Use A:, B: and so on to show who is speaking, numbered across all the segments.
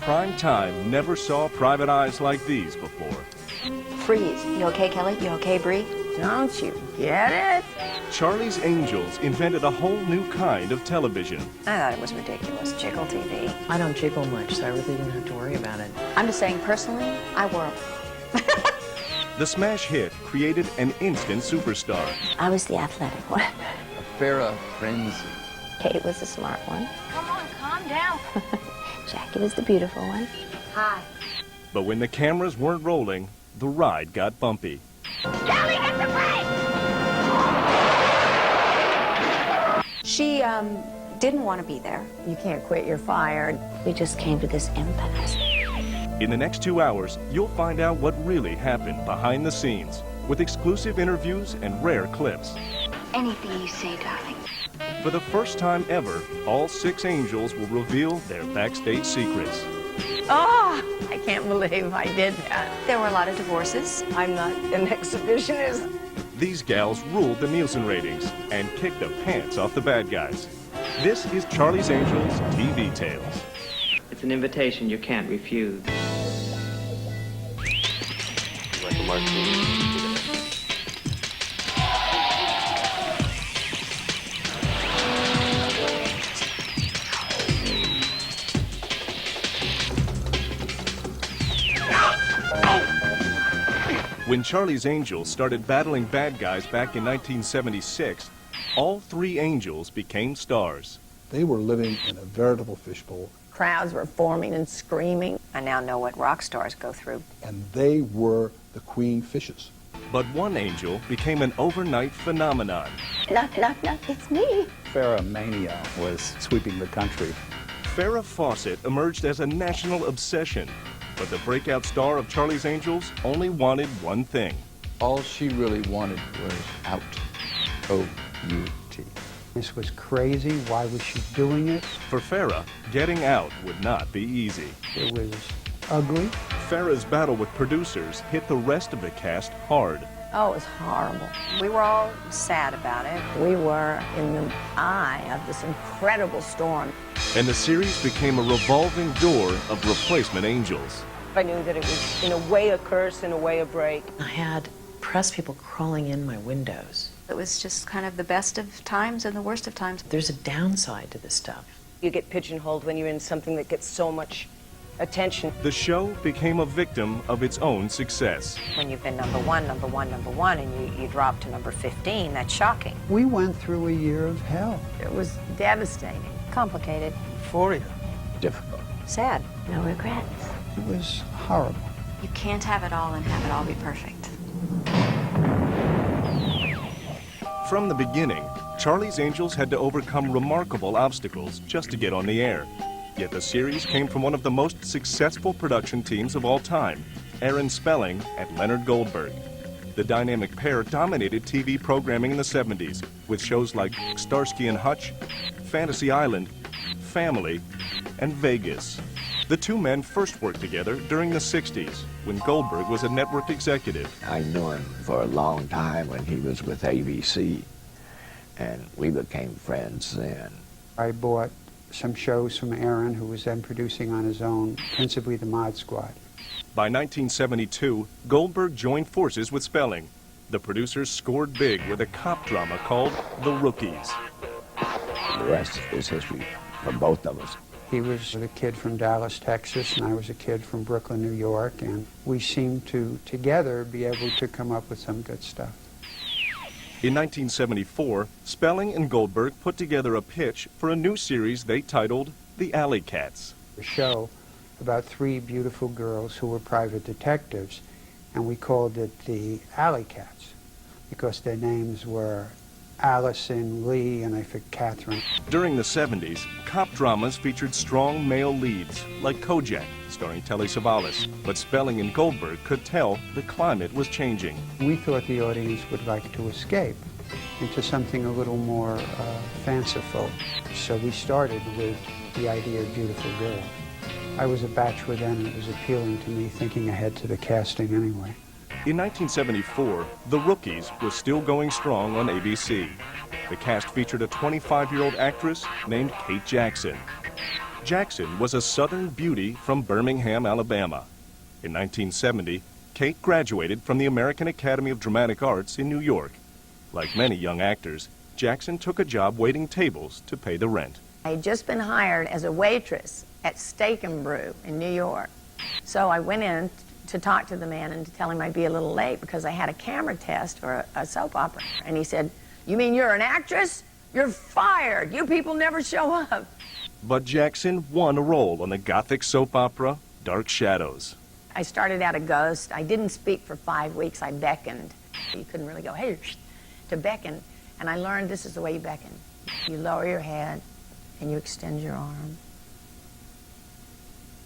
A: prime time never saw private eyes like these before.
B: Freeze. You okay, Kelly? You okay, Bree?
C: Don't you get it?
A: Charlie's Angels invented a whole new kind of television.
B: I thought it was ridiculous. Jiggle TV.
C: I don't jiggle much, so I really don't have to worry about it.
B: I'm just saying, personally, I wore 'em.
A: The smash hit created an instant superstar.
D: I was the athletic one.
E: A Farrah frenzy.
D: Kate was the smart one.
B: Come on, calm down.
D: Jackie was the beautiful one.
B: Hi.
A: But when the cameras weren't rolling, the ride got bumpy.
B: Kelly, hit the brake! She, didn't want to be there.
C: You can't quit, you're fired.
D: We just came to this impasse.
A: In the next 2 hours, you'll find out what really happened behind the scenes, with exclusive interviews and rare clips.
B: Anything you say, darling.
A: For the first time ever, all 6 angels will reveal their backstage secrets.
C: Oh, I can't believe I did that.
B: There were a lot of divorces.
C: I'm not an exhibitionist.
A: These gals ruled the Nielsen ratings and kicked the pants off the bad guys. This is Charlie's Angels TV Tales.
F: It's an invitation you can't refuse.
E: Like a martini.
A: When Charlie's Angels started battling bad guys back in 1976, all 3 angels became stars.
G: They were living in a veritable fishbowl,
C: Crowds were forming and screaming.
B: I now know what rock stars go through.
G: and they were the queen fishes.
A: But one angel became an overnight phenomenon.
D: Knock, knock, knock, it's me.
H: Farrah mania was sweeping the country.
A: Farrah Fawcett emerged as a national obsession, but the breakout star of Charlie's Angels only wanted one thing.
E: All she really wanted was out. O-U-T.
I: This was crazy. Why was she doing it?
A: For Farrah, getting out would not be easy.
I: It was ugly.
A: Farrah's battle with producers hit the rest of the cast hard.
C: Oh, it was horrible.
B: We were all sad about it.
C: We were in the eye of this incredible storm.
A: And the series became a revolving door of replacement angels.
J: I knew that it was, in a way, a curse, in a way, a break.
C: I had press people crawling in my windows.
B: It was just kind of the best of times and the worst of times.
C: There's a downside to this stuff.
J: You get pigeonholed when you're in something that gets so much attention.
A: The show became a victim of its own success.
B: When you've been number one, and you drop to number 15, that's shocking.
I: We went through a year of hell.
C: It was devastating.
B: Complicated.
G: Euphoria.
E: Difficult.
B: Sad.
D: No regrets.
I: It was horrible.
B: You can't have it all and have it all be perfect.
A: From the beginning, Charlie's Angels had to overcome remarkable obstacles just to get on the air. Yet the series came from one of the most successful production teams of all time, Aaron Spelling and Leonard Goldberg. The dynamic pair dominated TV programming in the 70s with shows like Starsky and Hutch, Fantasy Island, Family, and Vegas. The 2 men first worked together during the 60s when Goldberg was a network executive.
K: I knew him for a long time when he was with ABC, and we became friends then.
I: I bought some shows from Aaron, who was then producing on his own, principally the Mod Squad.
A: By 1972, Goldberg joined forces with Spelling. The producers scored big with a cop drama called The Rookies.
K: The rest is history for both of us.
I: He was a kid from Dallas, Texas, and I was a kid from Brooklyn, New York, and we seemed to, together, be able to come up with some good stuff.
A: In 1974, Spelling and Goldberg put together a pitch for a new series they titled The Alley Cats.
I: A show about 3 beautiful girls who were private detectives, and we called it the Alley Cats because their names were Allison, Lee, and I think Catherine.
A: During the 70s, cop dramas featured strong male leads, like Kojak, starring Telly Savalas. But Spelling and Goldberg could tell the climate was changing.
I: We thought the audience would like to escape into something a little more fanciful. So we started with the idea of Beautiful Girl. I was a bachelor then, and it was appealing to me, thinking ahead to the casting anyway.
A: In 1974, The Rookies was still going strong on ABC. The cast featured a 25-year-old actress named Kate Jackson. Jackson was a Southern beauty from Birmingham, Alabama. In 1970, Kate graduated from the American Academy of Dramatic Arts in New York. Like many young actors, Jackson took a job waiting tables to pay the rent.
C: I had just been hired as a waitress at Steak and Brew in New York. So I went in to talk to the man and to tell him I'd be a little late because I had a camera test for a soap opera. And he said, "You mean you're an actress? You're fired. You people never show up."
A: But Jackson won a role on the Gothic soap opera Dark Shadows.
C: I started out a ghost. I didn't speak for 5 weeks. I beckoned. You couldn't really go, "Hey," to beckon. And I learned this is the way you beckon. You lower your head and you extend your arm.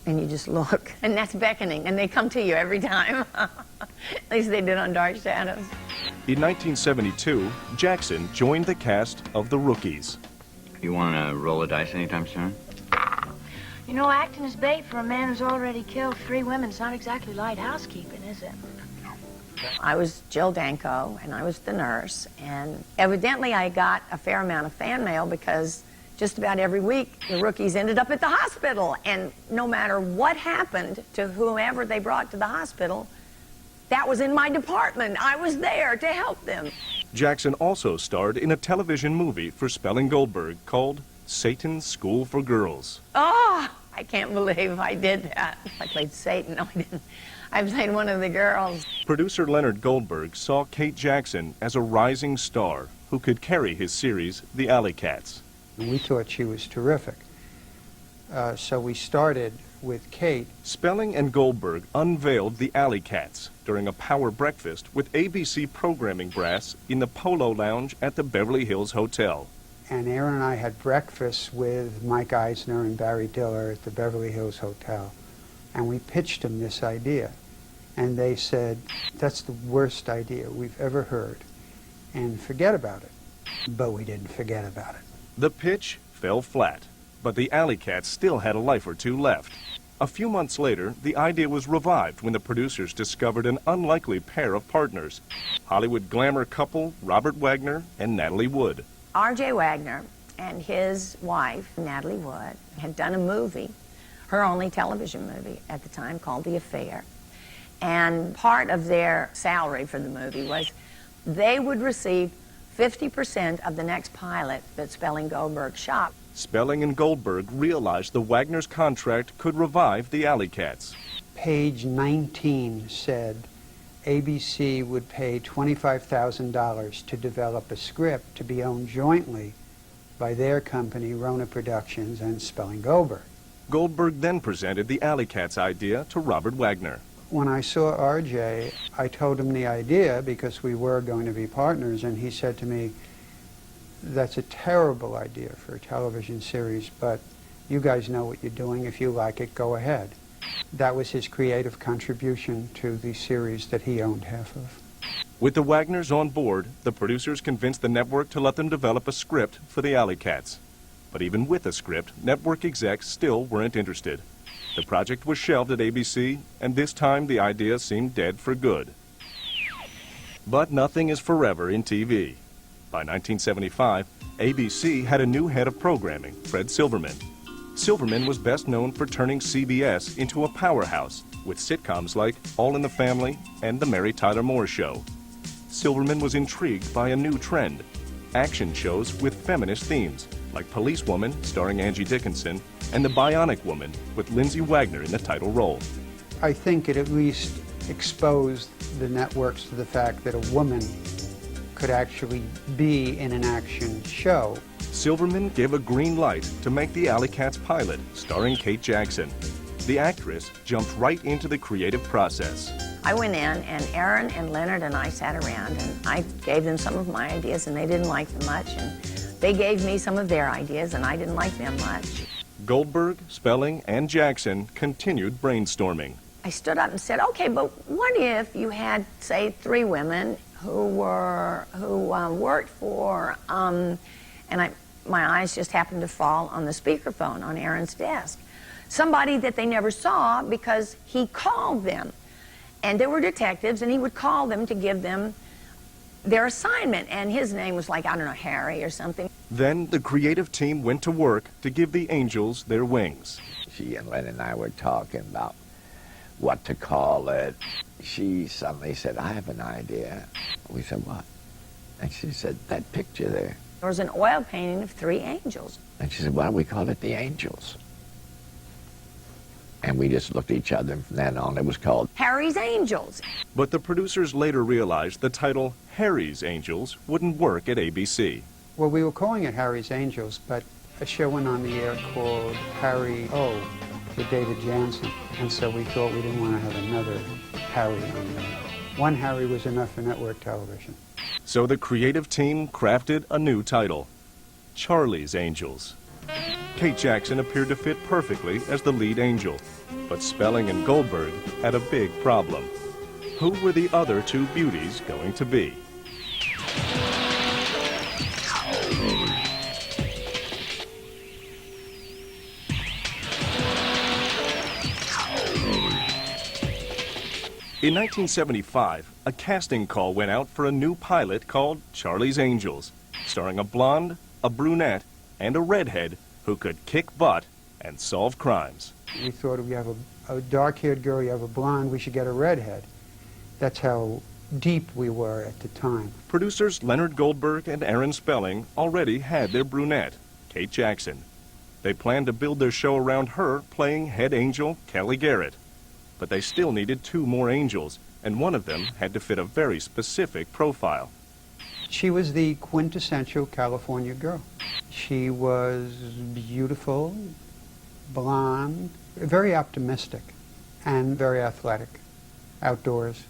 C: And you just look. And that's beckoning. And they come to you every time. At least they did on Dark Shadows.
A: In 1972, Jackson joined the cast of The Rookies.
L: You want to roll the dice anytime soon?
M: You know, acting as bait for a man who's already killed 3 women is not exactly light housekeeping, is it?
C: I was Jill Danko, and I was the nurse. And evidently I got a fair amount of fan mail because just about every week the rookies ended up at the hospital. And no matter what happened to whomever they brought to the hospital, that was in my department. I was there to help them.
A: Jackson also starred in a television movie for Spelling Goldberg called Satan's School for Girls.
C: Oh, I can't believe I did that. I played Satan. No, I didn't. I played one of the girls.
A: Producer Leonard Goldberg saw Kate Jackson as a rising star who could carry his series, The Alley Cats.
I: We thought she was terrific. So we started with Kate.
A: Spelling and Goldberg unveiled The Alley Cats during a power breakfast with ABC programming brass in the Polo Lounge at the Beverly Hills Hotel.
I: And Aaron and I had breakfast with Mike Eisner and Barry Diller at the Beverly Hills Hotel. And we pitched them this idea. And they said, "That's the worst idea we've ever heard. And forget about it." But we didn't forget about it.
A: The pitch fell flat, but the Alley Cats still had a life or two left. A few months later, the idea was revived when the producers discovered an unlikely pair of partners, Hollywood glamour couple Robert Wagner and Natalie Wood.
C: R.J. Wagner and his wife, Natalie Wood, had done a movie, her only television movie at the time, called The Affair. And part of their salary for the movie was they would receive 50% of the next pilot that Spelling Goldberg shot.
A: Spelling and Goldberg realized the Wagner's contract could revive the Alley Cats.
I: Page 19 said ABC would pay $25,000 to develop a script to be owned jointly by their company, Rona Productions, and Spelling Goldberg.
A: Goldberg then presented the Alley Cats idea to Robert Wagner.
I: When I saw RJ, I told him the idea because we were going to be partners, and he said to me, "That's a terrible idea for a television series, but you guys know what you're doing. If you like it, go ahead." That was his creative contribution to the series that he owned half of.
A: With the Wagners on board, the producers convinced the network to let them develop a script for the Alley Cats. But even with a script, network execs still weren't interested. The project was shelved at ABC, and this time the idea seemed dead for good. But nothing is forever in TV. By 1975, ABC had a new head of programming, Fred Silverman. Silverman was best known for turning CBS into a powerhouse with sitcoms like All in the Family and The Mary Tyler Moore Show. Silverman was intrigued by a new trend, action shows with feminist themes, like Policewoman, starring Angie Dickinson, and The Bionic Woman, with Lindsay Wagner in the title role.
I: I think it at least exposed the networks to the fact that a woman could actually be in an action show.
A: Silverman gave a green light to make the Alley Cats pilot, starring Kate Jackson. The actress jumped right into the creative process.
C: I went in, and Aaron and Leonard and I sat around, and I gave them some of my ideas, and they didn't like them much, and they gave me some of their ideas, and I didn't like them much.
A: Goldberg, Spelling, and Jackson continued brainstorming.
C: I stood up and said, "Okay, but what if you had, say, 3 women who worked for," and my eyes just happened to fall on the speakerphone on Aaron's desk. Somebody that they never saw because he called them. And they were detectives, and he would call them to give them their assignment, and his name was like, I don't know, Harry or something.
A: Then the creative team went to work to give the angels their wings.
K: She and Len and I were talking about what to call it. She suddenly said, I have an idea. We said, what? And she said, that picture there.
C: There was an oil painting of 3 angels.
K: And she said, why don't we call it the Angels? And we just looked at each other, and from then on it was called
C: Harry's Angels.
A: But the producers later realized the title Harry's Angels wouldn't work at ABC.
I: Well, we were calling it Harry's Angels, but a show went on the air called Harry O with David Jansen, and so we thought we didn't want to have another Harry on there. One Harry was enough for network television.
A: So the creative team crafted a new title, Charlie's Angels. Kate Jackson appeared to fit perfectly as the lead angel, but Spelling and Goldberg had a big problem. Who were the other 2 beauties going to be? In 1975, a casting call went out for a new pilot called Charlie's Angels, starring a blonde, a brunette, and a redhead who could kick butt and solve crimes.
I: We thought if you have a dark-haired girl, you have a blonde, we should get a redhead. That's how deep we were at the time.
A: Producers Leonard Goldberg and Aaron Spelling already had their brunette, Kate Jackson. They planned to build their show around her playing head angel Kelly Garrett. But they still needed 2 more angels, and one of them had to fit a very specific profile.
I: She was the quintessential California girl. She was beautiful, blonde, very optimistic, and very athletic, outdoors.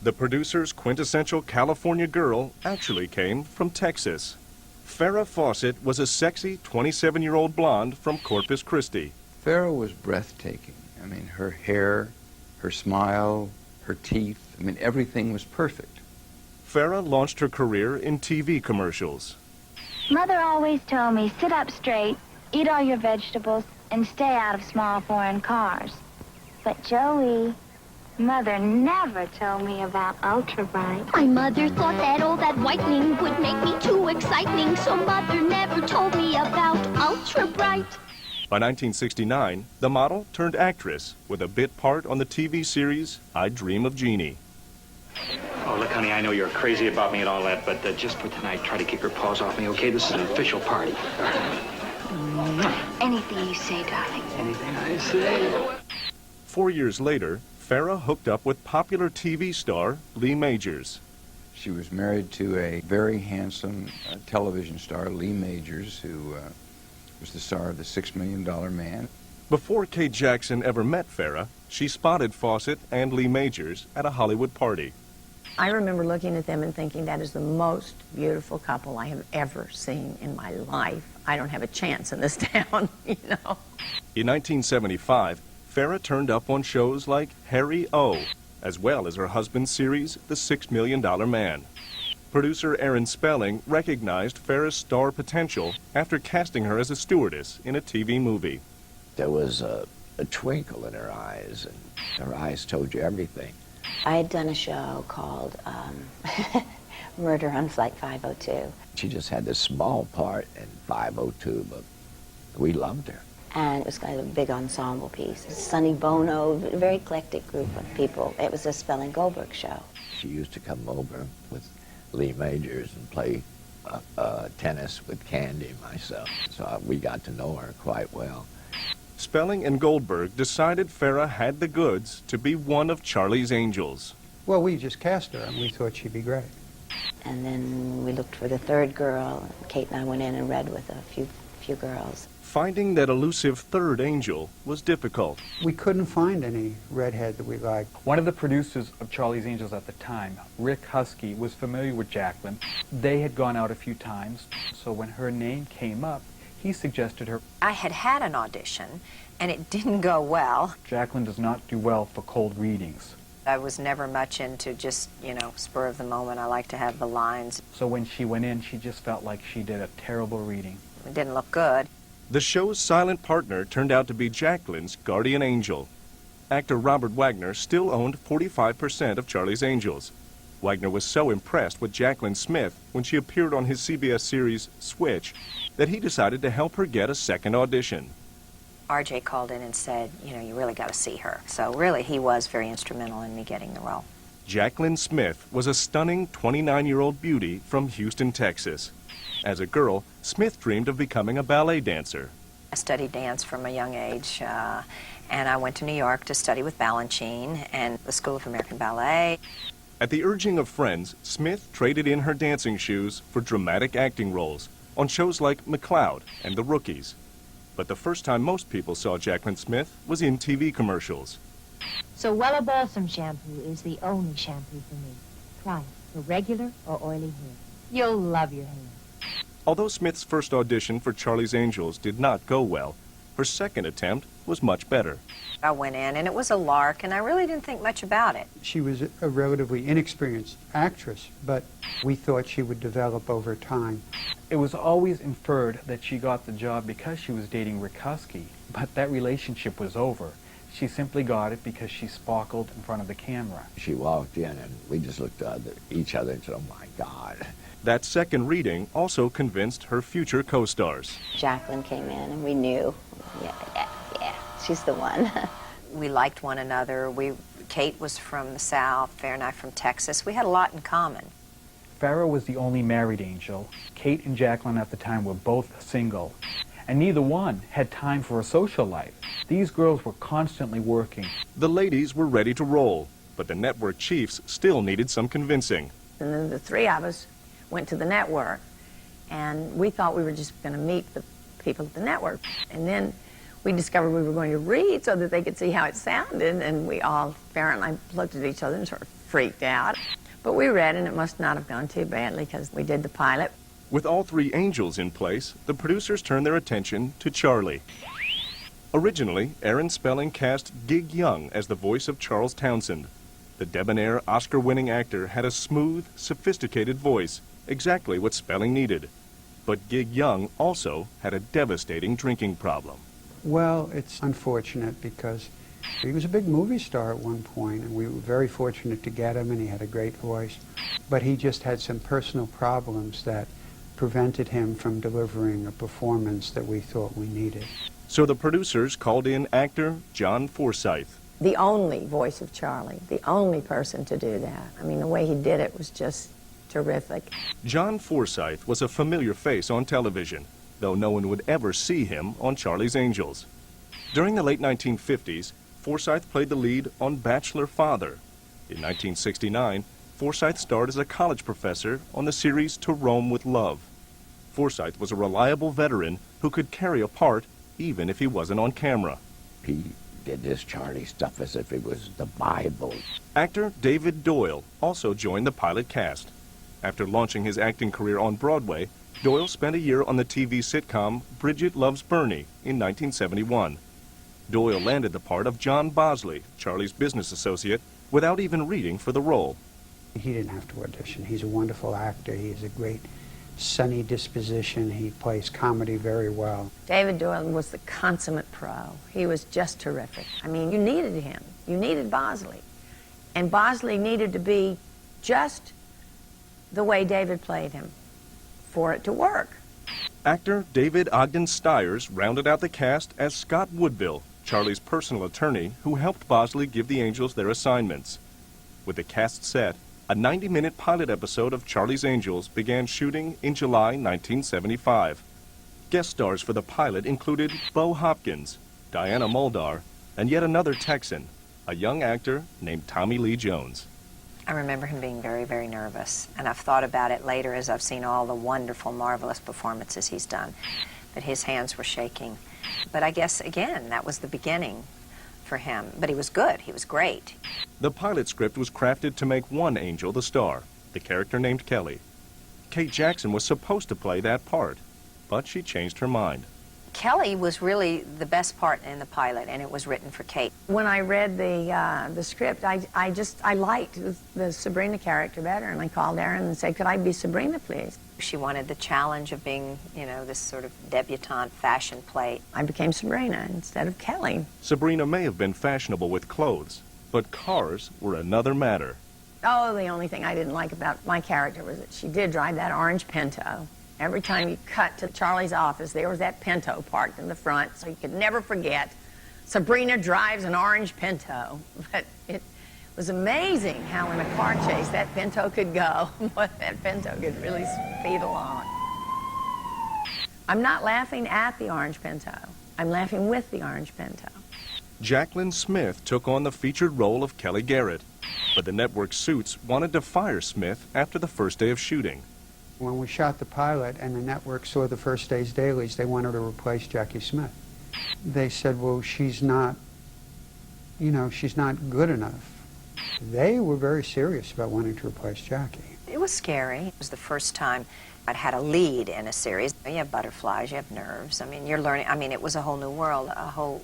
A: The producer's quintessential California girl actually came from Texas. Farrah Fawcett was a sexy 27-year-old blonde from Corpus Christi.
E: Farrah was breathtaking. I mean, her hair, her smile, her teeth, I mean, everything was perfect.
A: Farrah launched her career in TV commercials.
N: Mother always told me, sit up straight, eat all your vegetables, and stay out of small foreign cars. But Joey, Mother never told me about Ultra Bright.
O: My mother thought that all that whitening would make me too exciting, so Mother never told me about Ultra Bright.
A: By 1969, the model turned actress with a bit part on the TV series I Dream of Jeannie.
P: Oh, look, honey, I know you're crazy about me and all that, but just for tonight, try to keep your paws off me, okay? This is an official party.
N: Anything you say, darling.
P: Anything I say.
A: 4 years later, Farrah hooked up with popular TV star Lee Majors.
E: She was married to a very handsome television star, Lee Majors, who was the star of The $6 Million Man.
A: Before Kate Jackson ever met Farrah, she spotted Fawcett and Lee Majors at a Hollywood party.
C: I remember looking at them and thinking, that is the most beautiful couple I have ever seen in my life. I don't have a chance in this town, you know.
A: In 1975, Farrah turned up on shows like Harry O, as well as her husband's series, The $6 Million Man. Producer Aaron Spelling recognized Farrah's star potential after casting her as a stewardess in a TV movie.
K: There was a twinkle in her eyes, and her eyes told you everything.
D: I had done a show called Murder on Flight 502.
K: She just had this small part in 502, but we loved her.
D: And it was kind of a big ensemble piece. Sonny Bono, a very eclectic group of people. It was a Spelling Goldberg show.
K: She used to come over with Lee Majors and play tennis with Candy and myself. So we got to know her quite well.
A: Spelling and Goldberg decided Farrah had the goods to be one of Charlie's Angels.
I: Well, we just cast her, and we thought she'd be great.
D: And then we looked for the 3rd girl. Kate and I went in and read with a few girls.
A: Finding that elusive 3rd angel was difficult.
I: We couldn't find any redhead that we liked.
H: One of the producers of Charlie's Angels at the time, Rick Husky, was familiar with Jacqueline. They had gone out a few times, so when her name came up, he suggested her.
B: I had had an audition, and it didn't go well.
H: Jacqueline does not do well for cold readings.
B: I was never much into just, spur of the moment. I like to have the lines.
H: So when she went in, she just felt like she did a terrible reading.
B: It didn't look good.
A: The show's silent partner turned out to be Jacqueline's guardian angel. Actor Robert Wagner still owned 45% of Charlie's Angels. Wagner was so impressed with Jaclyn Smith when she appeared on his CBS series Switch that he decided to help her get a second audition.
B: RJ called in and said, you know, you really got to see her. So really, he was very instrumental in me getting the role.
A: Jaclyn Smith was a stunning 29-year-old beauty from Houston, Texas. As a girl, Smith dreamed of becoming a ballet dancer.
B: I studied dance from a young age, and I went to New York to study with Balanchine and the School of American Ballet.
A: At the urging of friends, Smith traded in her dancing shoes for dramatic acting roles on shows like McCloud and The Rookies. But the first time most people saw Jaclyn Smith was in TV commercials.
Q: So Wella Balsam shampoo is the only shampoo for me. Try it for regular or oily hair. You'll love your hair.
A: Although Smith's first audition for Charlie's Angels did not go well, her second attempt was much better.
B: I went in, and it was a lark, and I really didn't think much about it.
I: She was a relatively inexperienced actress, but we thought she would develop over time.
H: It was always inferred that she got the job because she was dating Rick Husky, but that relationship was over. She simply got it because she sparkled in front of the camera.
K: She walked in and we just looked at each other and said, oh my God.
A: That second reading also convinced her future co-stars.
D: Jaclyn came in and we knew, yeah, she's the one.
B: We liked one another. Kate was from the South, Farrah and I from Texas. We had a lot in common.
H: Farrah was the only married angel. Kate and Jaclyn at the time were both single, and neither one had time for a social life. These girls were constantly working.
A: The ladies were ready to roll, but the network chiefs still needed some convincing.
C: And then the three of us went to the network, and we thought we were just going to meet the people at the network. And then we discovered we were going to read so that they could see how it sounded, and we all, Farrah and I, looked at each other and sort of freaked out. But we read, and it must not have gone too badly because we did the pilot.
A: With all three angels in place, the producers turned their attention to Charlie. Originally, Aaron Spelling cast Gig Young as the voice of Charles Townsend. The debonair, Oscar-winning actor had a smooth, sophisticated voice, exactly what Spelling needed. But Gig Young also had a devastating drinking problem.
I: Well, it's unfortunate because he was a big movie star at one point, and we were very fortunate to get him, and he had a great voice. But he just had some personal problems that prevented him from delivering a performance that we thought we needed.
A: So the producers called in actor John Forsythe.
C: The only voice of Charlie, the only person to do that. I mean, the way he did it was just terrific.
A: John Forsythe was a familiar face on television, though no one would ever see him on Charlie's Angels. During the late 1950s, Forsythe played the lead on Bachelor Father. In 1969, Forsythe starred as a college professor on the series To Rome with Love. Forsythe was a reliable veteran who could carry a part even if he wasn't on camera.
K: He did this Charlie stuff as if it was the Bible.
A: Actor David Doyle also joined the pilot cast. After launching his acting career on Broadway, Doyle spent a year on the TV sitcom Bridget Loves Bernie in 1971. Doyle landed the part of John Bosley, Charlie's business associate, without even reading for the role.
I: He didn't have to audition. He's a wonderful actor. He has a great sunny disposition. He plays comedy very well.
C: David Doyle was the consummate pro. He was just terrific. I mean, you needed him. You needed Bosley. And Bosley needed to be just the way David played him for it to work.
A: Actor David Ogden Stiers rounded out the cast as Scott Woodville, Charlie's personal attorney who helped Bosley give the Angels their assignments. With the cast set, a 90-minute pilot episode of Charlie's Angels began shooting in July 1975. Guest stars for the pilot included Bo Hopkins, Diana Muldaur, and yet another Texan, a young actor named Tommy Lee Jones.
B: I remember him being very, very nervous, and I've thought about it later as I've seen all the wonderful, marvelous performances he's done, but his hands were shaking. But I guess, again, that was the beginning for him. But he was good. He was great.
A: The pilot script was crafted to make one angel the star, the character named Kelly. Kate Jackson was supposed to play that part, but she changed her mind.
B: Kelly was really the best part in the pilot, and it was written for Kate.
C: When I read the script, I liked the Sabrina character better, and I called Aaron and said, could I be Sabrina, please?
B: She wanted the challenge of being, you know, this sort of debutante fashion play.
C: I became Sabrina instead of Kelly.
A: Sabrina may have been fashionable with clothes, but cars were another matter.
C: Oh, the only thing I didn't like about my character was that she did drive that orange Pinto. Every time you cut to Charlie's office, there was that Pinto parked in the front, so you could never forget, Sabrina drives an orange Pinto. But it was amazing how in a car chase that Pinto could go. That Pinto could really speed along. I'm not laughing at the orange Pinto. I'm laughing with the orange Pinto.
A: Jaclyn Smith took on the featured role of Kelly Garrett, but the network suits wanted to fire Smith after the first day of shooting.
I: When we shot the pilot and the network saw the first day's dailies, they wanted to replace Jackie Smith. They said, well, she's not, she's not good enough. They were very serious about wanting to replace Jackie.
B: It was scary. It was the first time I'd had a lead in a series. You have butterflies, you have nerves. I mean, you're learning. I mean, it was a whole new world, a whole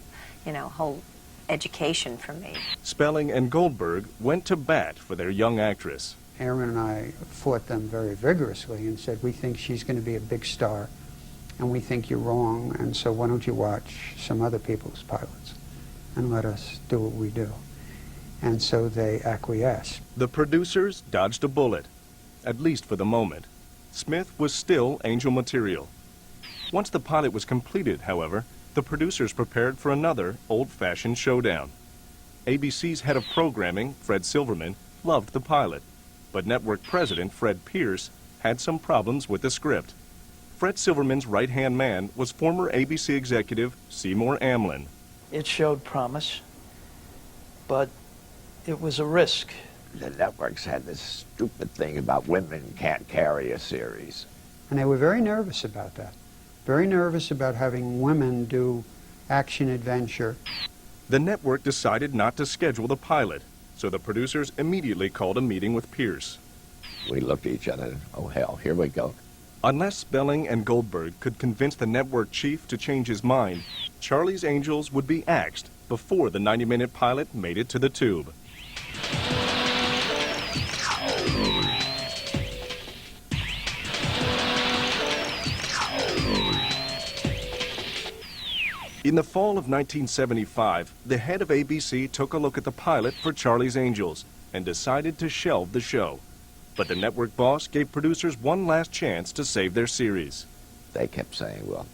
B: education for me.
A: Spelling and Goldberg went to bat for their young actress.
I: Aaron and I fought them very vigorously and said, we think she's going to be a big star, and we think you're wrong, and so why don't you watch some other people's pilots and let us do what we do. And so they acquiesced.
A: The producers dodged a bullet, at least for the moment. Smith was still Angel material. Once the pilot was completed, however, the producers prepared for another old-fashioned showdown. ABC's head of programming, Fred Silverman, loved the pilot, but network president Fred Pierce had some problems with the script. Fred Silverman's right-hand man was former ABC executive Seymour Amlin.
R: It showed promise, but it was a risk.
K: The networks had this stupid thing about women can't carry a series.
I: And they were very nervous about that. Very nervous about having women do action adventure.
A: The network decided not to schedule the pilot, so the producers immediately called a meeting with Pierce.
K: We looked at each other and, oh hell, here we go.
A: Unless Spelling and Goldberg could convince the network chief to change his mind, Charlie's Angels would be axed before the 90-minute pilot made it to the tube. In the fall of 1975, the head of ABC took a look at the pilot for Charlie's Angels and decided to shelve the show. But the network boss gave producers one last chance to save their series.
K: They kept saying, well,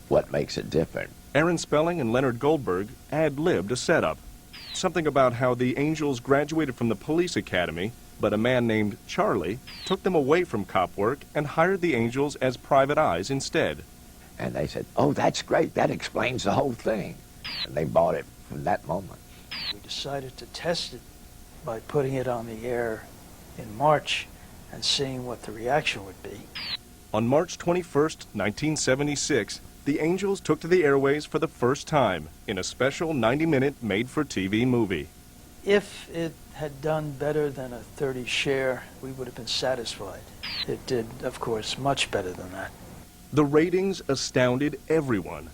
K: what makes it different?
A: Aaron Spelling and Leonard Goldberg ad-libbed a setup. Something about how the Angels graduated from the police academy, but a man named Charlie took them away from cop work and hired the Angels as private eyes instead.
K: And they said, oh, that's great. That explains the whole thing. And they bought it from that moment.
R: We decided to test it by putting it on the air in March and seeing what the reaction would be.
A: On March 21st, 1976, the Angels took to the airways for the first time in a special 90-minute made-for-TV movie.
R: If it had done better than a 30 share, we would have been satisfied. It did, of course, much better than that.
A: The ratings astounded everyone.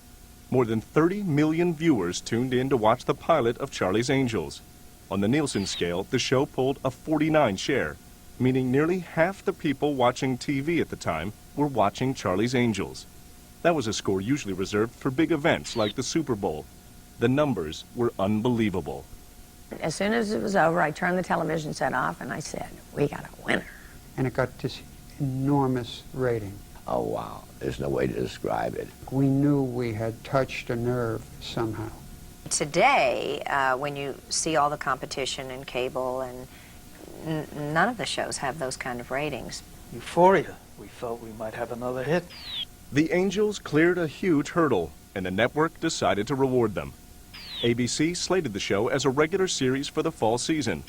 A: More than 30 million viewers tuned in to watch the pilot of Charlie's Angels. On the Nielsen scale, the show pulled a 49 share, meaning nearly half the people watching TV at the time were watching Charlie's Angels. That was a score usually reserved for big events like the Super Bowl. The numbers were unbelievable.
C: As soon as it was over, I turned the television set off and I said, we got a winner.
I: And it got this enormous rating.
K: Oh, wow. There's no way to describe it.
I: We knew we had touched a nerve somehow.
B: Today, when you see all the competition in cable, and none of the shows have those kind of ratings.
R: Euphoria. We felt we might have another hit.
A: The Angels cleared a huge hurdle, and the network decided to reward them. ABC slated the show as a regular series for the fall season.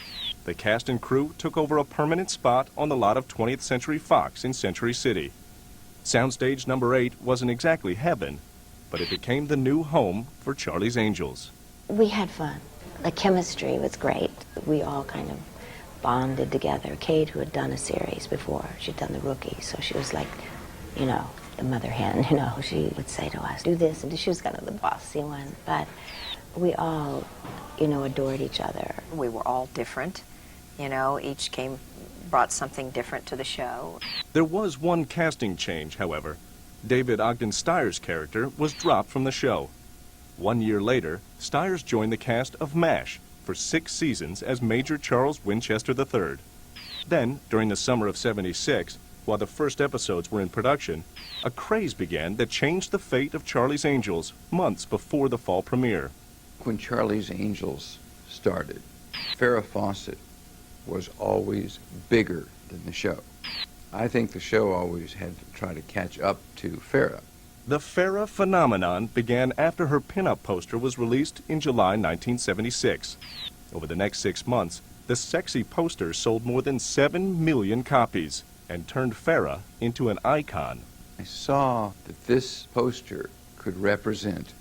A: The cast and crew took over a permanent spot on the lot of 20th Century Fox in Century City. Soundstage number 8 wasn't exactly heaven, but it became the new home for Charlie's Angels.
D: We had fun. The chemistry was great. We all kind of bonded together. Kate, who had done a series before, she'd done The Rookie, so she was like, the mother hen, she would say to us, do this, and she was kind of the bossy one, but we all, adored each other.
B: We were all different, each brought something different to the show.
A: There was one casting change, however. David Ogden Steyer's character was dropped from the show. 1 year later, Steyers joined the cast of MASH, for 6 seasons as Major Charles Winchester III. Then, during the summer of '76, while the first episodes were in production, a craze began that changed the fate of Charlie's Angels months before the fall premiere.
E: When Charlie's Angels started, Farrah Fawcett was always bigger than the show. I think the show always had to try to catch up to Farrah.
A: The Farrah phenomenon began after her pinup poster was released in July 1976. Over the next 6 months, the sexy poster sold more than 7 million copies and turned Farrah into an icon.
E: I saw that this poster could represent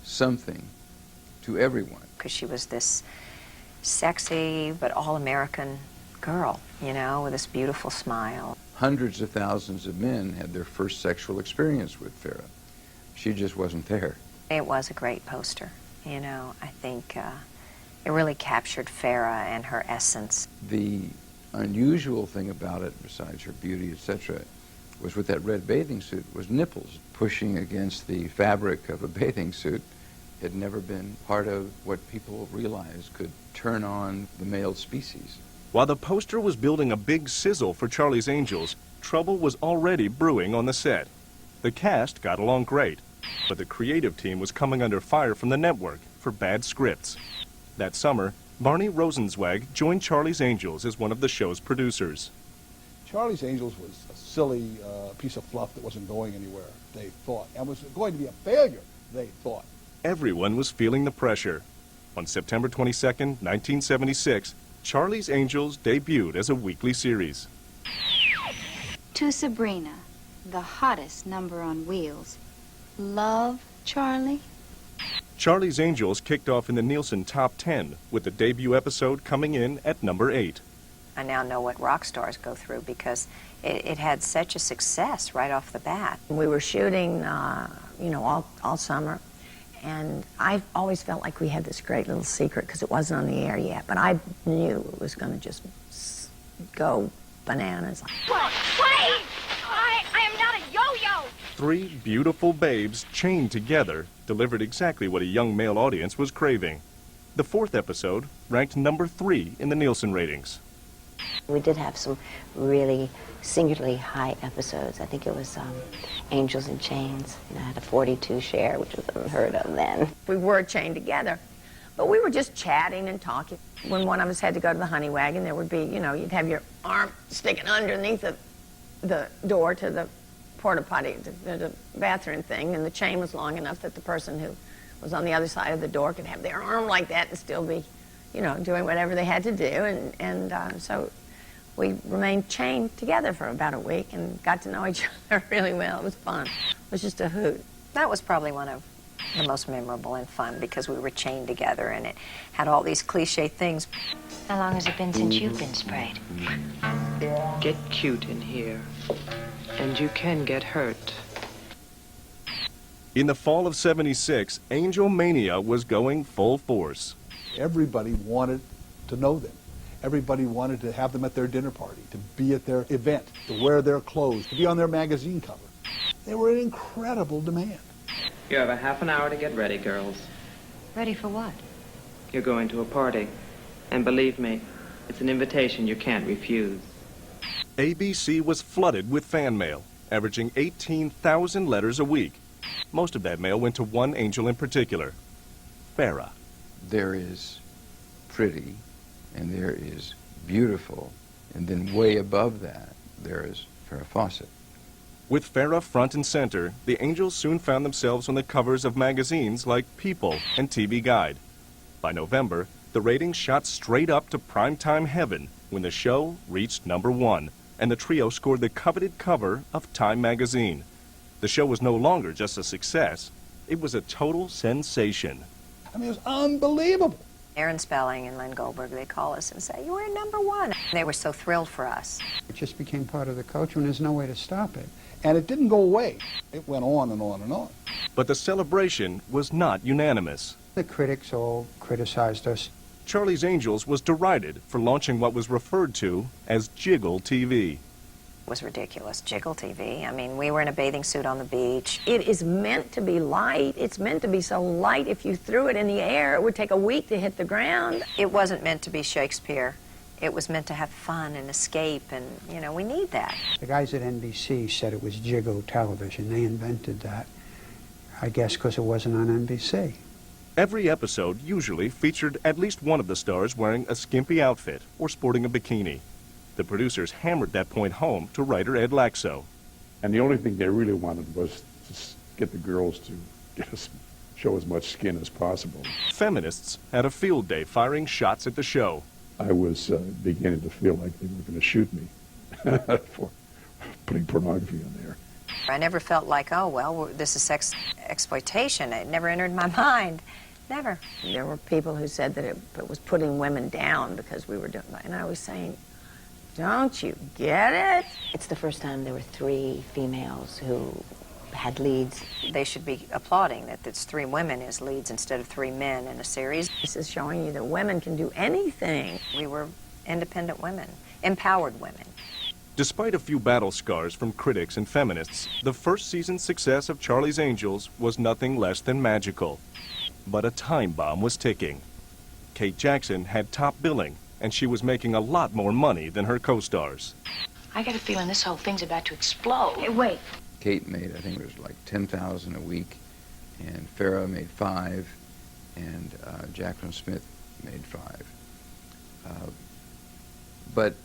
E: something to everyone.
B: Because she was this sexy but all-American girl, you know, with this beautiful smile.
E: Hundreds of thousands of men had their first sexual experience with Farrah. She just wasn't there.
B: It was a great poster, you know. I think it really captured Farrah and her essence.
E: The unusual thing about it, besides her beauty, etc., was with that red bathing suit, was nipples pushing against the fabric of a bathing suit. Had never been part of what people realized could turn on the male species.
A: While the poster was building a big sizzle for Charlie's Angels, trouble was already brewing on the set. The cast got along great, but the creative team was coming under fire from the network for bad scripts. That summer, Barney Rosenzweig joined Charlie's Angels as one of the show's producers.
G: Charlie's Angels was a silly piece of fluff that wasn't going anywhere, they thought, and was going to be a failure, they thought.
A: Everyone was feeling the pressure. On September 22nd, 1976, Charlie's Angels debuted as a weekly series.
S: To Sabrina, the hottest number on wheels. Love, Charlie?
A: Charlie's Angels kicked off in the Nielsen Top 10, with the debut episode coming in at number 8.
B: I now know what rock stars go through because it had such a success right off the bat.
C: We were shooting, you know, all summer. And I always felt like we had this great little secret because it wasn't on the air yet. But I knew it was going to just go bananas.
O: Wait! I am not a yo-yo!
A: 3 beautiful babes chained together delivered exactly what a young male audience was craving. The 4th episode ranked number 3 in the Nielsen ratings.
D: We did have some really singularly high episodes. I think it was Angels in Chains. You know, I had a 42 share, which was unheard of then.
C: We were chained together, but we were just chatting and talking. When one of us had to go to the honey wagon, there would be, you know, you'd have your arm sticking underneath the door to the porta potty, the bathroom thing, and the chain was long enough that the person who was on the other side of the door could have their arm like that and still be, you know, doing whatever they had to do. And so we remained chained together for about a week and got to know each other really well. It was fun. It was just a hoot.
B: That was probably one of the most memorable and fun because we were chained together and it had all these cliche things.
Q: How long has it been since you've been sprayed?
F: Get cute in here, and you can get hurt.
A: In the fall of '76, Angel Mania was going full force.
G: Everybody wanted to know them. Everybody wanted to have them at their dinner party, to be at their event, to wear their clothes, to be on their magazine cover. They were in incredible demand.
F: You have a half an hour to get ready, girls.
Q: Ready for what?
F: You're going to a party. And believe me, it's an invitation you can't refuse.
A: ABC was flooded with fan mail, averaging 18,000 letters a week. Most of that mail went to one angel in particular, Farrah.
E: There is pretty, and there is beautiful, and then way above that, there is Farrah Fawcett.
A: With Farrah front and center, the Angels soon found themselves on the covers of magazines like People and TV Guide. By November, the ratings shot straight up to primetime heaven when the show reached number 1, and the trio scored the coveted cover of Time magazine. The show was no longer just a success. It was a total sensation.
G: I mean, it was unbelievable.
B: Aaron Spelling and Len Goldberg, they call us and say, "You were number 1." They were so thrilled for us.
I: It just became part of the culture, and there's no way to stop it.
G: And it didn't go away. It went on and on and on.
A: But the celebration was not unanimous.
I: The critics all criticized us.
A: Charlie's Angels was derided for launching what was referred to as Jiggle TV.
B: It was ridiculous. Jiggle TV. I mean, we were in a bathing suit on the beach.
C: It is meant to be light. It's meant to be so light if you threw it in the air, it would take a week to hit the ground.
B: It wasn't meant to be Shakespeare. It was meant to have fun and escape, and, you know, we need that.
I: The guys at NBC said it was Jiggle television. They invented that, I guess because it wasn't on NBC.
A: Every episode usually featured at least one of the stars wearing a skimpy outfit or sporting a bikini. The producers hammered that point home to writer Ed Laxo.
T: And the only thing they really wanted was to get the girls to show as much skin as possible.
A: Feminists had a field day firing shots at the show.
T: I was beginning to feel like they were going to shoot me for putting pornography on there.
B: I never felt like, oh, well, this is sex exploitation. It never entered my mind. Never.
C: There were people who said that it was putting women down because we were doing that. And I was saying, don't you get it?
D: It's the first time there were 3 females who had leads.
B: They should be applauding that it's 3 women as leads instead of 3 men in a series.
C: This is showing you that women can do anything.
B: We were independent women, empowered women.
A: Despite a few battle scars from critics and feminists, the first season's success of Charlie's Angels was nothing less than magical. But a time bomb was ticking. Kate Jackson had top billing, and she was making a lot more money than her co-stars.
M: I got a feeling this whole thing's about to explode.
Q: Hey, wait.
E: Kate made, I think it was like $10,000 a week, and Farrah made $5,000, and Jaclyn Smith made $5,000. But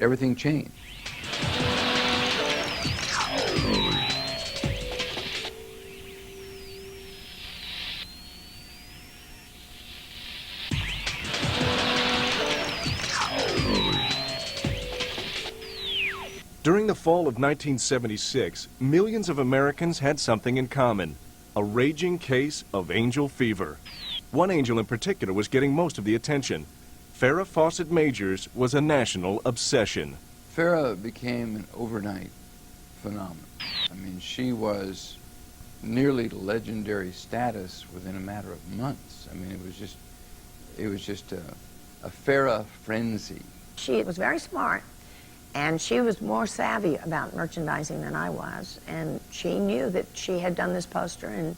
E: everything changed.
A: During the fall of 1976, millions of Americans had something in common: a raging case of angel fever. One angel in particular was getting most of the attention. Farrah Fawcett Majors was a national obsession.
E: Farrah became an overnight phenomenon. I mean, she was nearly legendary status within a matter of months. I mean, it was just a Farrah frenzy.
C: She was very smart, and she was more savvy about merchandising than I was, and she knew that she had done this poster, and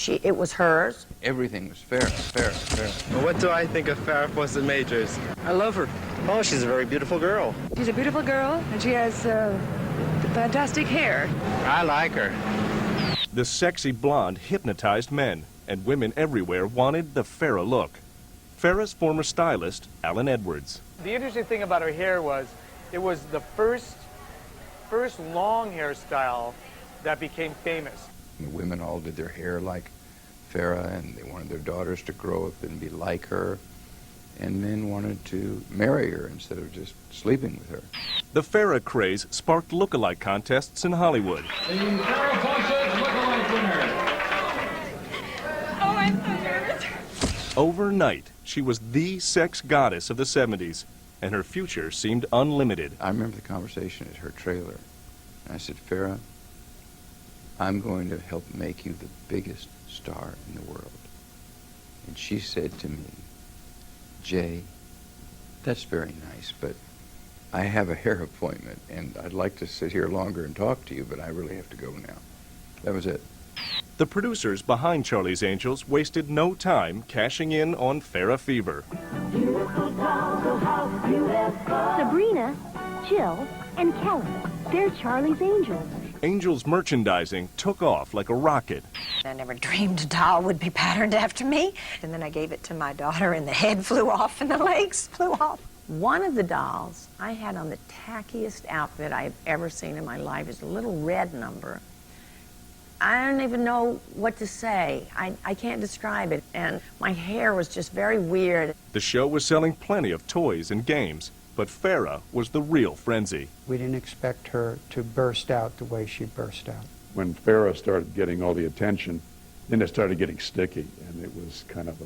C: it was hers.
E: Everything was Farrah.
U: Well, what do I think of Farrah Fawcett Majors? I love her. Oh, she's a very beautiful girl.
V: She's a beautiful girl, and she has fantastic hair.
U: I like her.
A: The sexy blonde hypnotized men, and women everywhere wanted the Farrah look. Farrah's former stylist, Alan Edwards.
H: The interesting thing about her hair was, it was the first long hairstyle that became famous.
E: The women all did their hair like Farrah, and they wanted their daughters to grow up and be like her, and men wanted to marry her instead of just sleeping with her.
A: The Farrah craze sparked lookalike contests in Hollywood.
W: The Farrah Fawcett lookalike winner.
O: Oh, I'm so nervous.
A: Overnight, she was the sex goddess of the 70s, and her future seemed unlimited.
E: I remember the conversation at her trailer, and I said, Farrah, I'm going to help make you the biggest star in the world. And she said to me, Jay, that's very nice, but I have a hair appointment, and I'd like to sit here longer and talk to you, but I really have to go now. That was it.
A: The producers behind Charlie's Angels wasted no time cashing in on Farrah fever.
O: Sabrina, Jill, and Kelly. They're Charlie's Angels.
A: Angels merchandising took off like a rocket.
B: I never dreamed a doll would be patterned after me. And then I gave it to my daughter, and the head flew off and the legs flew off.
C: One of the dolls I had on the tackiest outfit I've ever seen in my life is a little red number. I don't even know what to say. I can't describe it. And my hair was just very weird.
A: The show was selling plenty of toys and games, but Farrah was the real frenzy.
I: We didn't expect her to burst out the way she burst out.
T: When Farrah started getting all the attention, then it started getting sticky, and it was kind of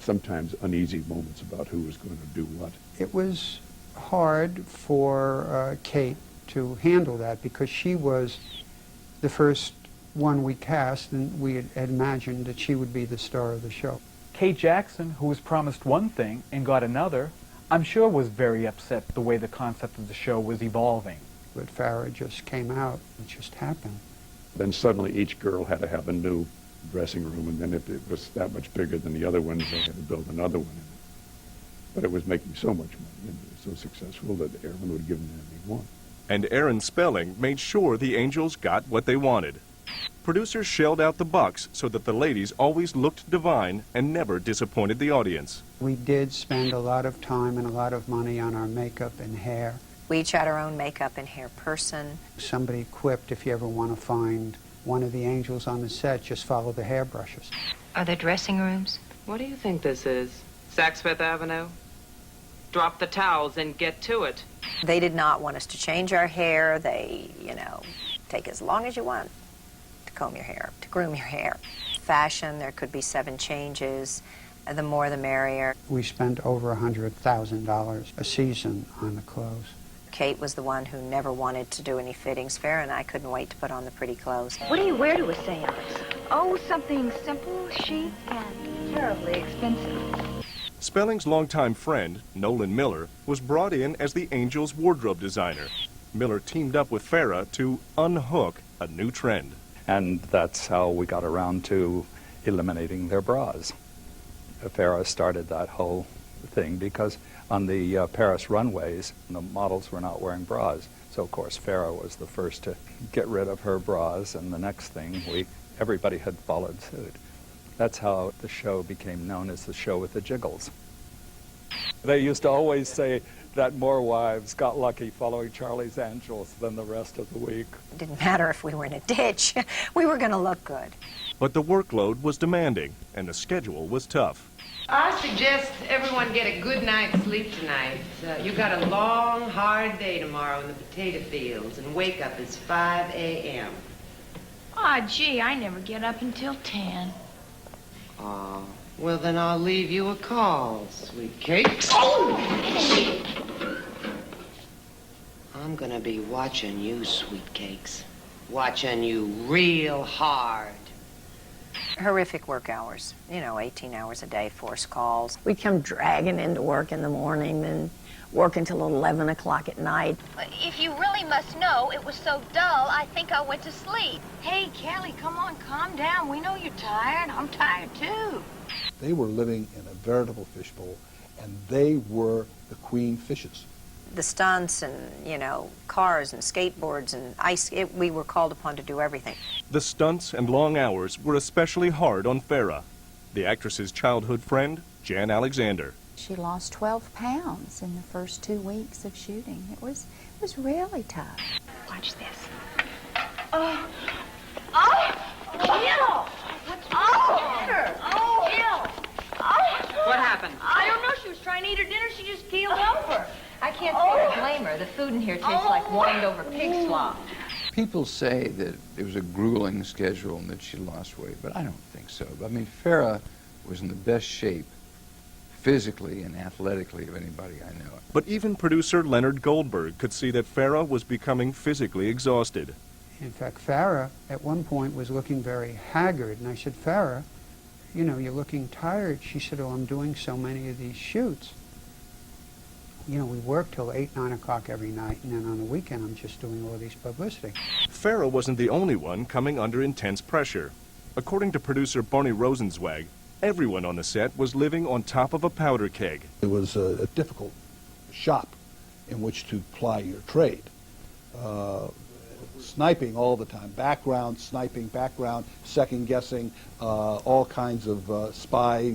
T: sometimes uneasy moments about who was going to do what.
I: It was hard for Kate to handle that because she was the first one we cast, and we had imagined that she would be the star of the show.
H: Kate Jackson, who was promised one thing and got another, I'm sure was very upset the way the concept of the show was evolving.
I: But Farrah just came out. It just happened.
T: Then suddenly each girl had to have a new dressing room, and then if it was that much bigger than the other ones, they had to build another one. But it was making so much money and it was so successful that Aaron would give them anything they want.
A: And Aaron Spelling made sure the Angels got what they wanted. Producers shelled out the bucks so that the ladies always looked divine and never disappointed the audience.
I: We did spend a lot of time and a lot of money on our makeup and hair.
B: We each had our own makeup and hair person.
I: Somebody quipped, if you ever want to find one of the angels on the set, just follow the hairbrushes.
Q: Are there dressing rooms?
F: What do you think this is? Saks Fifth Avenue? Drop the towels and get to it.
B: They did not want us to change our hair. They, take as long as you want to comb your hair, to groom your hair. Fashion, there could be 7 changes. The more the merrier.
I: We spent over $100,000 a season on the clothes.
B: Kate was the one who never wanted to do any fittings. Farrah and I couldn't wait to put on the pretty clothes.
V: What do you wear to a seance? Oh, something simple, chic, and terribly expensive.
A: Spelling's longtime friend, Nolan Miller, was brought in as the Angels' wardrobe designer. Miller teamed up with Farrah to unhook a new trend.
J: And that's how we got around to eliminating their bras. Farrah started that whole thing because on the Paris runways, the models were not wearing bras. So, of course, Farrah was the first to get rid of her bras, and the next thing, everybody had followed suit. That's how the show became known as the show with the jiggles. They used to always say that more wives got lucky following Charlie's Angels than the rest of the week.
B: It didn't matter if we were in a ditch. We were going to look good.
A: But the workload was demanding, and the schedule was tough.
L: I suggest everyone get a good night's sleep tonight. You got a long, hard day tomorrow in the potato fields, and wake up is 5 a.m.
M: Aw, gee, I never get up until 10.
L: Oh, well, then I'll leave you a call, sweet cakes. I'm gonna be watching you, sweet cakes. Watching you real hard.
B: Horrific work hours. 18 hours a day, forced calls.
C: We'd come dragging into work in the morning and work until 11 o'clock at night.
O: If you really must know, it was so dull, I think I went to sleep.
M: Hey, Kelly, come on, calm down. We know you're tired. I'm tired, too.
G: They were living in a veritable fishbowl, and they were the queen fishes.
B: The stunts and, cars and skateboards and ice, we were called upon to do everything.
A: The stunts and long hours were especially hard on Farrah. The actress's childhood friend, Jan Alexander.
N: She lost 12 pounds in the first 2 weeks of shooting. It was really tough.
M: Watch this.
V: Oh, Gil!
F: What happened?
M: I don't know. She was trying to eat her dinner. She just keeled over.
Q: I can't say I blame her. The food in here tastes like whined-over pig slop.
E: People say that it was a grueling schedule and that she lost weight, but I don't think so. I mean, Farrah was in the best shape physically and athletically of anybody I know.
A: But even producer Leonard Goldberg could see that Farrah was becoming physically exhausted.
I: In fact, Farrah at one point was looking very haggard, and I said, Farrah, you're looking tired. She said, oh, I'm doing so many of these shoots. We work till 8, 9 o'clock every night, and then on the weekend I'm just doing all these publicity.
A: Farrah wasn't the only one coming under intense pressure. According to producer Barney Rosenzweig, everyone on the set was living on top of a powder keg.
G: It was a difficult shop in which to ply your trade. Sniping all the time, sniping, second-guessing, all kinds of spy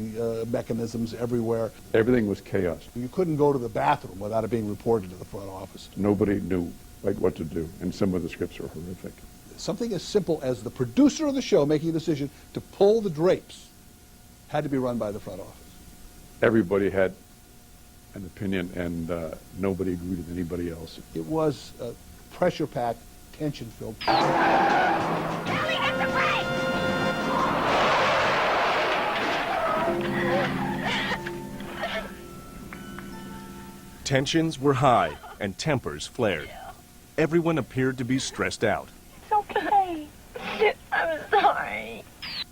G: mechanisms everywhere.
T: Everything was chaos.
G: You couldn't go to the bathroom without it being reported to the front office.
T: Nobody knew what to do, and some of the scripts were horrific.
G: Something as simple as the producer of the show making a decision to pull the drapes had to be run by the front office.
T: Everybody had an opinion, and nobody agreed with anybody else.
G: It was pressure-packed, tension-filled.
A: Tensions were high and tempers flared. Everyone appeared to be stressed out.
V: It's okay. I'm sorry.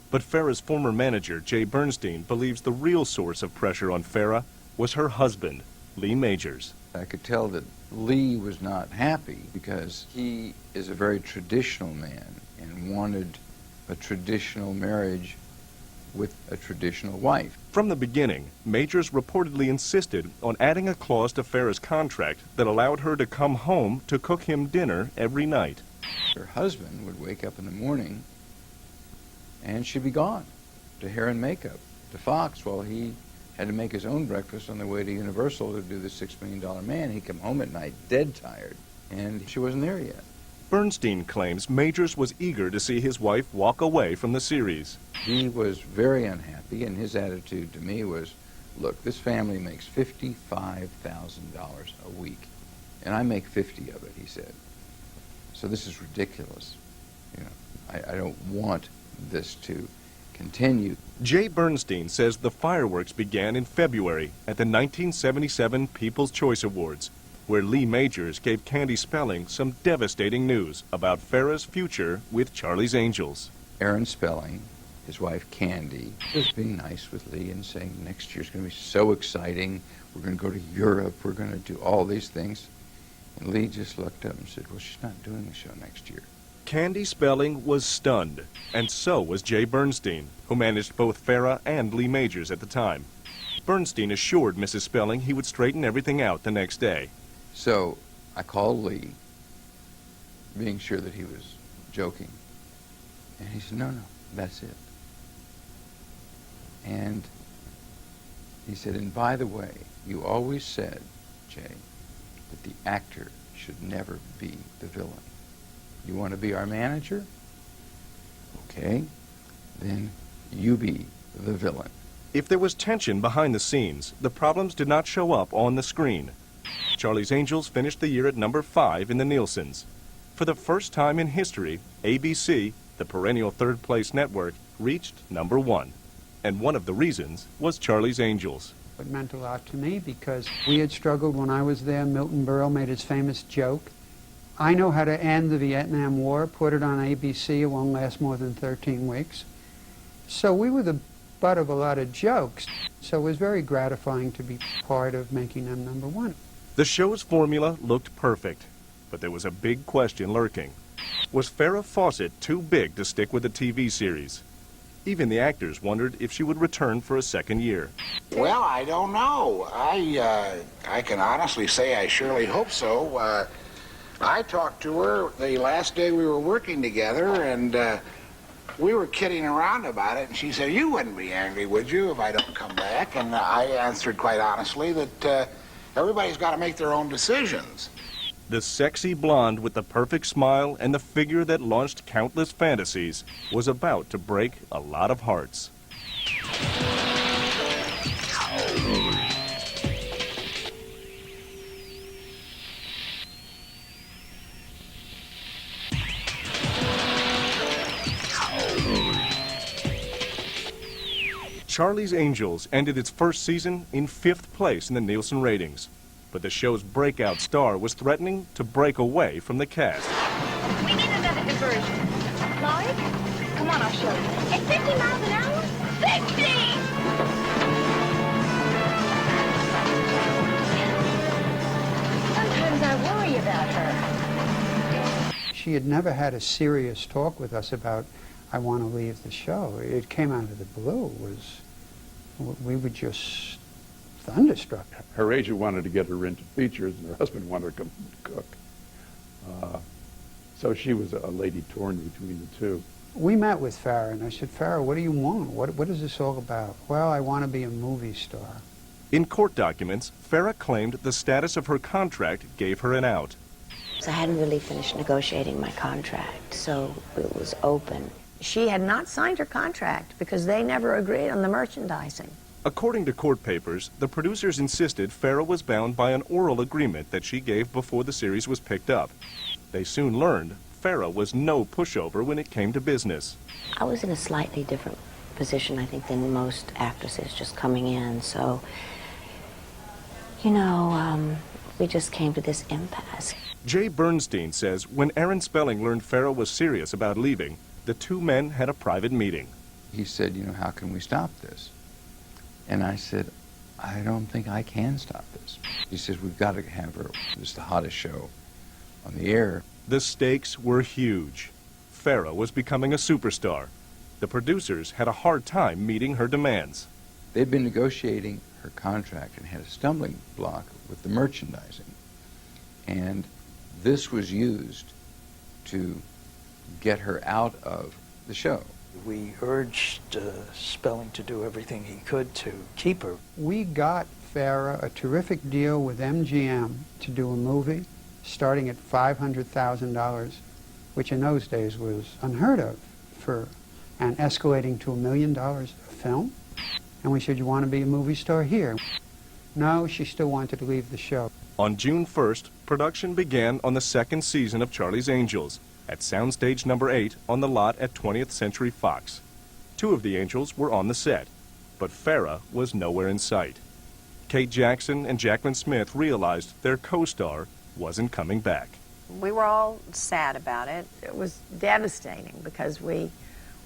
A: But Farrah's former manager, Jay Bernstein, believes the real source of pressure on Farrah was her husband, Lee Majors.
E: I could tell that Lee was not happy because he is a very traditional man and wanted a traditional marriage with a traditional wife.
A: From the beginning, Majors reportedly insisted on adding a clause to Farrah's contract that allowed her to come home to cook him dinner every night.
E: Her husband would wake up in the morning and she'd be gone to hair and makeup, to Fox, while he had to make his own breakfast on the way to Universal to do the $6 Million Man. He'd come home at night dead tired, and she wasn't there yet.
A: Bernstein claims Majors was eager to see his wife walk away from the series.
E: He was very unhappy, and his attitude to me was, look, this family makes $55,000 a week, and I make 50 of it, he said. So this is ridiculous. You know, I don't want this to continue.
A: Jay Bernstein says the fireworks began in February at the 1977 People's Choice Awards, where Lee Majors gave Candy Spelling some devastating news about Farrah's future with Charlie's Angels.
E: Aaron Spelling, his wife Candy, was being nice with Lee and saying next year's going to be so exciting. We're going to go to Europe. We're going to do all these things. And Lee just looked up and said, well, she's not doing the show next year.
A: Candy Spelling was stunned, and so was Jay Bernstein, who managed both Farrah and Lee Majors at the time. Bernstein assured Mrs. Spelling he would straighten everything out the next day.
E: So I called Lee, being sure that he was joking. And he said, no, that's it. And he said, and by the way, you always said, Jay, that the actor should never be the villain. You want to be our manager? Okay, then you be the villain.
A: If there was tension behind the scenes, the problems did not show up on the screen. Charlie's Angels finished the year at number 5 in the Nielsen's. For the first time in history, ABC, the perennial third-place network, reached number 1. And one of the reasons was Charlie's Angels.
I: It meant a lot to me because we had struggled when I was there. Milton Berle made his famous joke. I know how to end the Vietnam War, put it on ABC, it won't last more than 13 weeks. So we were the butt of a lot of jokes. So it was very gratifying to be part of making them number 1.
A: The show's formula looked perfect, but there was a big question lurking. Was Farrah Fawcett too big to stick with the TV series? Even the actors wondered if she would return for a second year.
K: Well, I don't know. I can honestly say I surely hope so. I talked to her the last day we were working together, and we were kidding around about it, and she said, you wouldn't be angry, would you, if I don't come back? And I answered quite honestly that everybody's got to make their own decisions.
A: The sexy blonde with the perfect smile and the figure that launched countless fantasies was about to break a lot of hearts. Charlie's Angels ended its first season in 5th place in the Nielsen ratings. But the show's breakout star was threatening to break away from the cast.
M: We need another diversion. Lloyd? Come on, I'll show you. At 50 miles an hour? 50! Sometimes I worry about her.
I: She had never had a serious talk with us about, I want to leave the show. It came out of the blue. We were just thunderstruck.
T: Her agent wanted to get her into features, and her husband wanted her to come cook. So she was a lady torn between the two.
I: We met with Farrah, and I said, Farrah, what do you want? What is this all about? Well, I want to be a movie star.
A: In court documents, Farrah claimed the status of her contract gave her an out.
D: I hadn't really finished negotiating my contract, so it was open.
C: She had not signed her contract because they never agreed on the merchandising.
A: According to court papers, the producers insisted Farrah was bound by an oral agreement that she gave before the series was picked up. They soon learned Farrah was no pushover when it came to business.
D: I was in a slightly different position, I think, than most actresses just coming in. So, you know, we just came to this impasse.
A: Jay Bernstein says when Aaron Spelling learned Farrah was serious about leaving, the two men had a private meeting.
E: He said, you know, how can we stop this? And I said, I don't think I can stop this. He says, we've got to have her. It's the hottest show on the air.
A: The stakes were huge. Farrah was becoming a superstar. The producers had a hard time meeting her demands.
E: They'd been negotiating her contract and had a stumbling block with the merchandising. And this was used to get her out of the show.
P: We urged Spelling to do everything he could to keep her.
I: We got Farrah a terrific deal with MGM to do a movie starting at $500,000, which in those days was unheard of, and escalating to $1 million a film. And we said, you want to be a movie star here? No, she still wanted to leave the show.
A: On June 1st, production began on the second season of Charlie's Angels at Soundstage number 8 on the lot at 20th Century Fox. 2 of the Angels were on the set, but Farrah was nowhere in sight. Kate Jackson and Jaclyn Smith realized their co-star wasn't coming back.
B: We were all sad about it.
C: It was devastating because we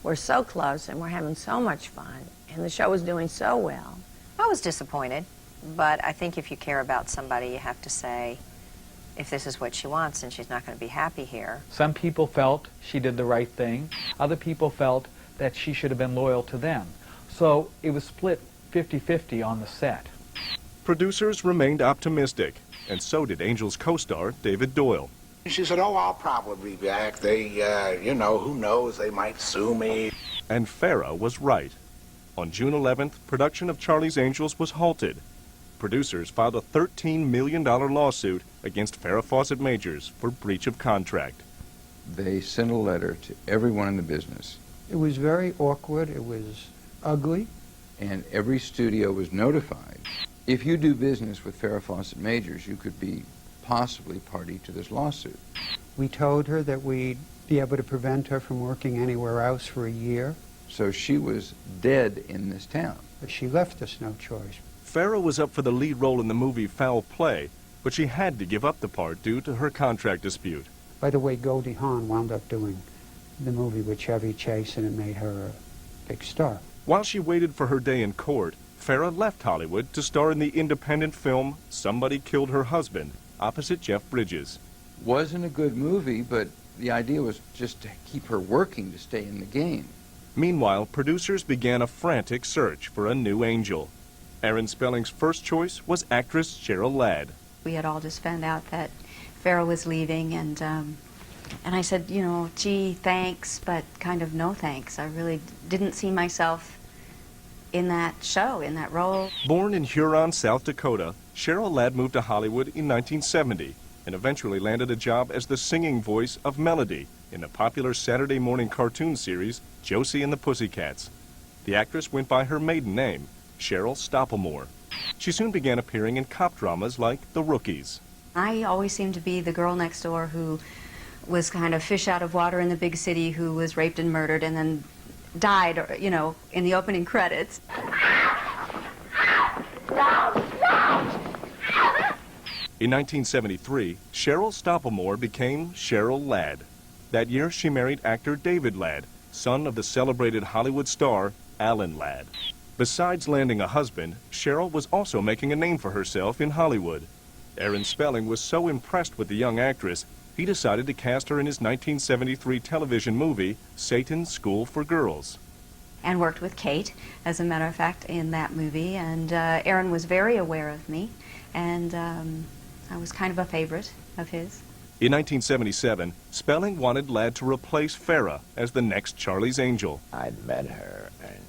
C: were so close and we're having so much fun, and the show was doing so well.
B: I was disappointed, but I think if you care about somebody, you have to say, if this is what she wants and she's not going to be happy here.
H: Some people felt she did the right thing. Other people felt that she should have been loyal to them. So it was split 50-50 on the set.
A: Producers remained optimistic, and so did Angels co-star David Doyle.
K: She said, oh, I'll probably be back. They, who knows, they might sue me.
A: And Farrah was right. On June 11th, production of Charlie's Angels was halted. Producers filed a $13 million lawsuit against Farrah Fawcett Majors for breach of contract.
E: They sent a letter to everyone in the business.
I: It was very awkward. It was ugly.
E: And every studio was notified. If you do business with Farrah Fawcett Majors, you could be possibly party to this lawsuit.
I: We told her that we'd be able to prevent her from working anywhere else for a year.
E: So she was dead in this town.
I: But she left us no choice.
A: Farrah was up for the lead role in the movie Foul Play, but she had to give up the part due to her contract dispute.
I: By the way, Goldie Hawn wound up doing the movie with Chevy Chase, and it made her a big star.
A: While she waited for her day in court, Farrah left Hollywood to star in the independent film Somebody Killed Her Husband, opposite Jeff Bridges.
E: Wasn't a good movie, but the idea was just to keep her working to stay in the game.
A: Meanwhile, producers began a frantic search for a new angel. Aaron Spelling's first choice was actress Cheryl Ladd.
R: We had all just found out that Farrah was leaving, and I said, gee, thanks, but kind of no thanks. I really didn't see myself in that show, in that role.
A: Born in Huron, South Dakota, Cheryl Ladd moved to Hollywood in 1970 and eventually landed a job as the singing voice of Melody in the popular Saturday morning cartoon series Josie and the Pussycats. The actress went by her maiden name, Cheryl Stoppelmoor. She soon began appearing in cop dramas like The Rookies.
R: I always seemed to be the girl next door who was kind of fish out of water in the big city, who was raped and murdered and then died, in the opening credits.
A: In 1973, Cheryl Stoppelmoor became Cheryl Ladd. That year, she married actor David Ladd, son of the celebrated Hollywood star Alan Ladd. Besides landing a husband, Cheryl was also making a name for herself in Hollywood. Aaron Spelling was so impressed with the young actress, he decided to cast her in his 1973 television movie, Satan's School for Girls.
R: And worked with Kate, as a matter of fact, in that movie. And Aaron was very aware of me, and I was kind of a favorite of his.
A: In 1977, Spelling wanted Ladd to replace Farrah as the next Charlie's Angel.
S: I'd met her and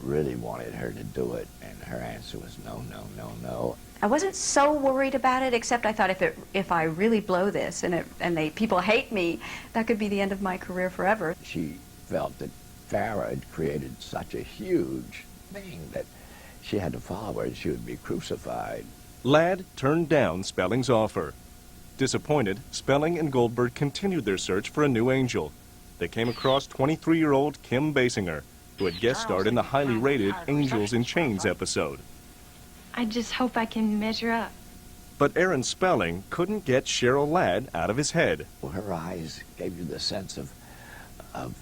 S: really wanted her to do it, and her answer was no, no, no, no.
R: I wasn't so worried about it, except I thought if I really blow this and people hate me, that could be the end of my career forever.
S: She felt that Farrah had created such a huge thing that she had to follow her and she would be crucified.
A: Ladd turned down Spelling's offer. Disappointed, Spelling and Goldberg continued their search for a new angel. They came across 23-year-old Kim Basinger, who had guest starred in the highly rated Angels in Chains episode.
X: I just hope I can measure up.
A: But Aaron Spelling couldn't get Cheryl Ladd out of his head.
S: Her eyes gave you the sense of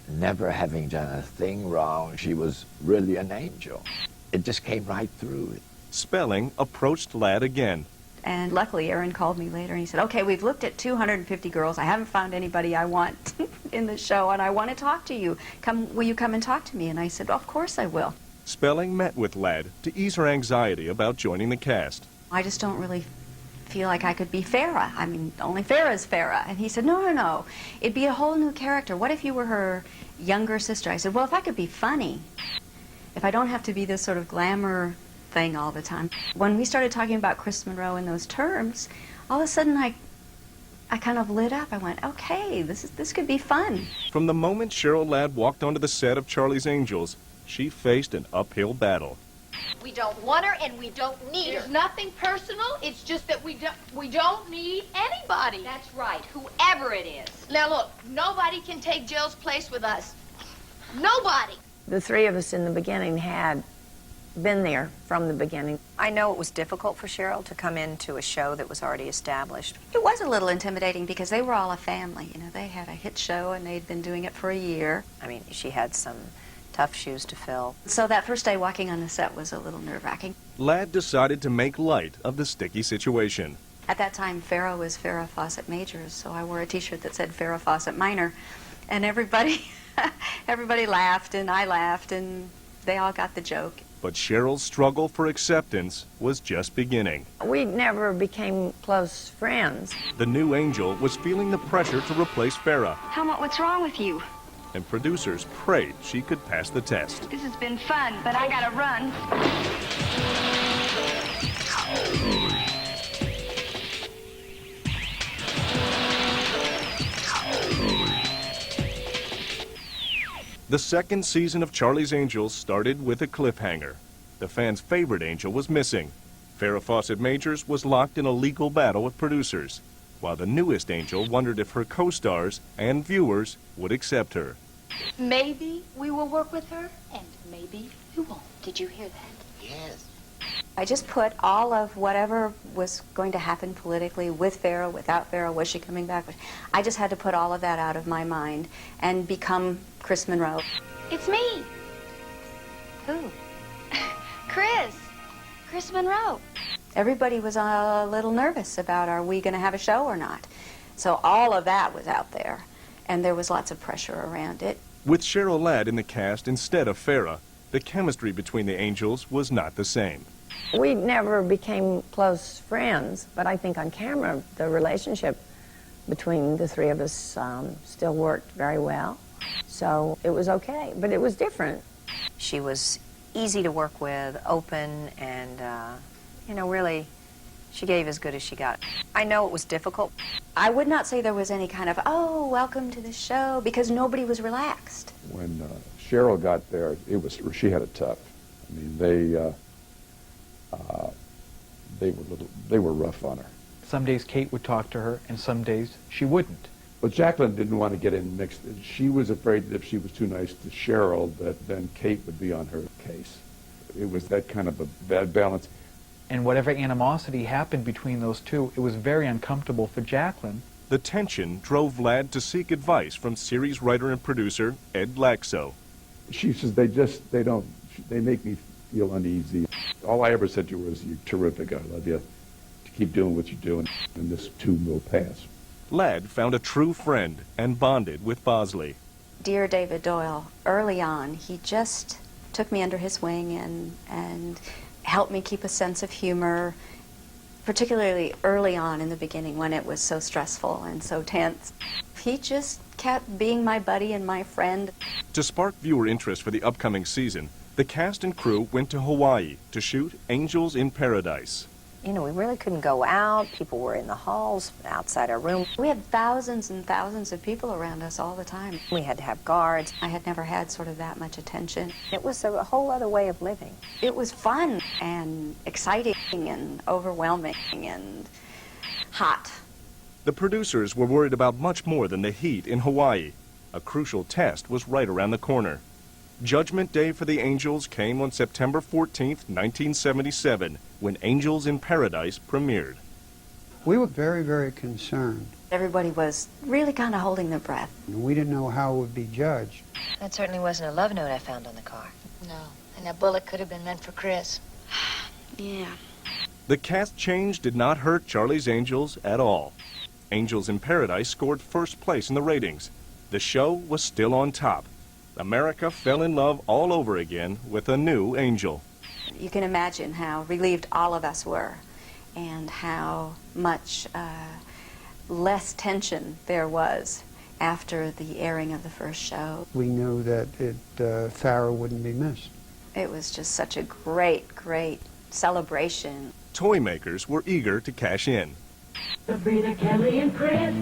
S: never having done a thing wrong. She was really an angel. It just came right through.
A: Spelling approached Ladd again.
R: And luckily, Aaron called me later and he said, okay, we've looked at 250 girls. I haven't found anybody I want in the show, and I want to talk to you. Will you come and talk to me? And I said, of course I will.
A: Spelling met with Ladd to ease her anxiety about joining the cast.
R: I just don't really feel like I could be Farrah. I mean, only Farrah's Farrah. And he said, no. It'd be a whole new character. What if you were her younger sister? I said, well, if I could be funny, if I don't have to be this sort of glamour thing all the time. When we started talking about Chris Monroe in those terms, all of a sudden I kind of lit up. I went, okay, this could be fun.
A: From the moment Cheryl Ladd walked onto the set of Charlie's Angels, she faced an uphill battle.
J: We don't want her and we don't need her.
L: There's nothing personal. It's just that we don't need anybody.
J: That's right, whoever it is.
L: Now look, nobody can take Jill's place with us. Nobody.
C: The three of us in the beginning had been there from the beginning.
B: I know it was difficult for Cheryl to come into a show that was already established.
R: It was a little intimidating because they were all a family. You know, they had a hit show and they'd been doing it for a year.
B: I mean, she had some tough shoes to fill.
R: So that first day walking on the set was a little nerve-wracking.
A: Ladd decided to make light of the sticky situation.
R: At that time, Farrah was Farrah Fawcett Majors, so I wore a T-shirt that said Farrah Fawcett Minor, and everybody laughed, and I laughed, and they all got the joke.
A: But Cheryl's struggle for acceptance was just beginning.
C: We never became close friends.
A: The new Angel was feeling the pressure to replace Farrah,
V: What's wrong with you?
A: and producers prayed she could pass the test.
V: This has been fun, but I gotta run.
A: The second season of Charlie's Angels started with a cliffhanger. The fans' favorite angel was missing. Farrah Fawcett Majors was locked in a legal battle with producers, while the newest angel wondered if her co-stars and viewers would accept her.
L: Maybe we will work with her, and maybe we won't. Did you hear that?
K: Yes.
R: I just put all of whatever was going to happen politically, with Farrah, without Farrah, was she coming back? I just had to put all of that out of my mind and become Chris Monroe.
V: It's me.
R: Who?
V: Chris Monroe.
R: Everybody was a little nervous about, are we going to have a show or not? So all of that was out there, and there was lots of pressure around it.
A: With Cheryl Ladd in the cast instead of Farrah, the chemistry between the angels was not the same.
C: We never became close friends, but I think on camera the relationship between the three of us still worked very well. So it was okay, but it was different.
B: She was easy to work with, open, and, really, she gave as good as she got. I know it was difficult.
R: I would not say there was any kind of, oh, welcome to the show, because nobody was relaxed.
T: When Cheryl got there, she had it tough. I mean, they were rough on her.
H: Some days Kate would talk to her, and some days she wouldn't.
T: But Jacqueline didn't want to get in mixed. She was afraid that if she was too nice to Cheryl, that then Kate would be on her case. It was that kind of a bad balance.
H: And whatever animosity happened between those two, it was very uncomfortable for Jacqueline.
A: The tension drove Ladd to seek advice from series writer and producer Ed Laxo.
T: She says, they make me feel uneasy. All I ever said to her was, you're terrific, I love you. Keep doing what you're doing, and this too will pass.
A: Ladd found a true friend and bonded with Bosley.
R: Dear David Doyle, early on, he just took me under his wing and helped me keep a sense of humor, particularly early on in the beginning when it was so stressful and so tense. He just kept being my buddy and my friend.
A: To spark viewer interest for the upcoming season, the cast and crew went to Hawaii to shoot Angels in Paradise.
B: We really couldn't go out. People were in the halls, outside our room.
R: We had thousands and thousands of people around us all the time.
B: We had to have guards.
R: I had never had sort of that much attention.
B: It was a whole other way of living.
R: It was fun and exciting and overwhelming and hot.
A: The producers were worried about much more than the heat in Hawaii. A crucial test was right around the corner. Judgment Day for the Angels came on September 14th, 1977, when Angels in Paradise premiered.
I: We were very, very concerned.
R: Everybody was really kind of holding their breath.
I: We didn't know how it would be judged.
J: That certainly wasn't a love note I found on the car.
L: No, and that bullet could have been meant for Chris.
R: Yeah.
A: The cast change did not hurt Charlie's Angels at all. Angels in Paradise scored first place in the ratings. The show was still on top. America fell in love all over again with a new angel.
R: You can imagine how relieved all of us were and how much less tension there was after the airing of the first show.
I: We knew that Farrah wouldn't be missed.
R: It was just such a great, great celebration.
A: Toy makers were eager to cash in.
N: Sabrina, Kelly, and Chris.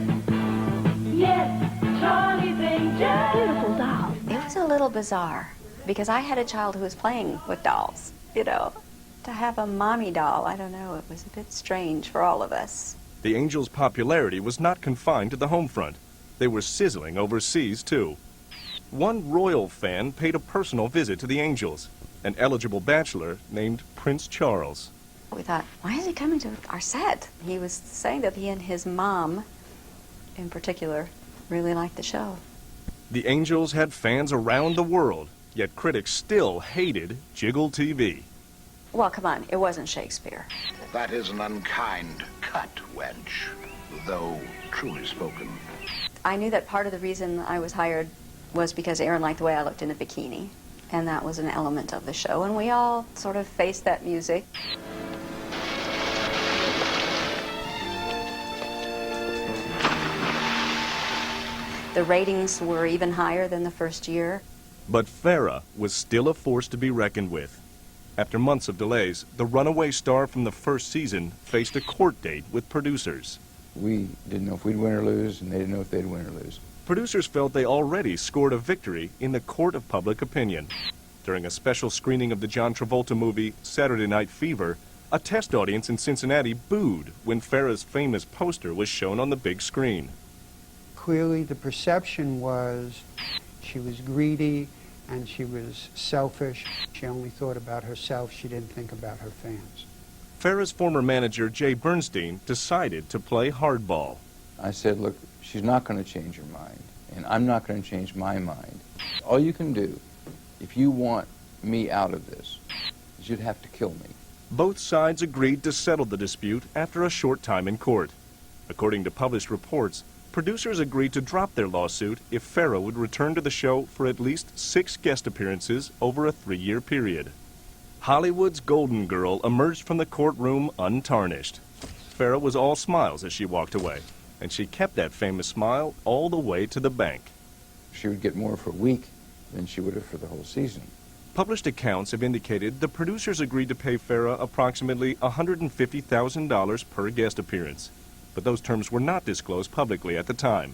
N: Yes, Charlie's Angels.
R: Beautiful doll. It was a little bizarre because I had a child who was playing with dolls, you know. To have a mommy doll, I don't know, it was a bit strange for all of us.
A: The Angels' popularity was not confined to the home front. They were sizzling overseas, too. One royal fan paid a personal visit to the Angels, an eligible bachelor named Prince Charles.
R: We thought, why is he coming to our set? He was saying that he and his mom, in particular, really liked the show.
A: The Angels had fans around the world, yet critics still hated Jiggle TV.
R: Well, come on, it wasn't Shakespeare.
K: That is an unkind cut, wench, though truly spoken.
R: I knew that part of the reason I was hired was because Aaron liked the way I looked in a bikini, and that was an element of the show, and we all sort of faced that music. The ratings were even higher than the first year.
A: But Farrah was still a force to be reckoned with. After months of delays, the runaway star from the first season faced a court date with producers.
E: We didn't know if we'd win or lose, and they didn't know if they'd win or lose.
A: Producers felt they already scored a victory in the court of public opinion. During a special screening of the John Travolta movie Saturday Night Fever, a test audience in Cincinnati booed when Farrah's famous poster was shown on the big screen.
I: Clearly the perception was she was greedy and she was selfish. She only thought about herself. She didn't think about her fans.
A: Farrah's former manager, Jay Bernstein, decided to play hardball.
E: I said, look, she's not going to change her mind, and I'm not going to change my mind. All you can do, if you want me out of this, is you'd have to kill me.
A: Both sides agreed to settle the dispute after a short time in court. According to published reports, producers agreed to drop their lawsuit if Farrah would return to the show for at least 6 guest appearances over a 3-year period. Hollywood's golden girl emerged from the courtroom untarnished. Farrah was all smiles as she walked away, and she kept that famous smile all the way to the bank.
E: She would get more for a week than she would have for the whole season.
A: Published accounts have indicated the producers agreed to pay Farrah approximately $150,000 per guest appearance, but those terms were not disclosed publicly at the time.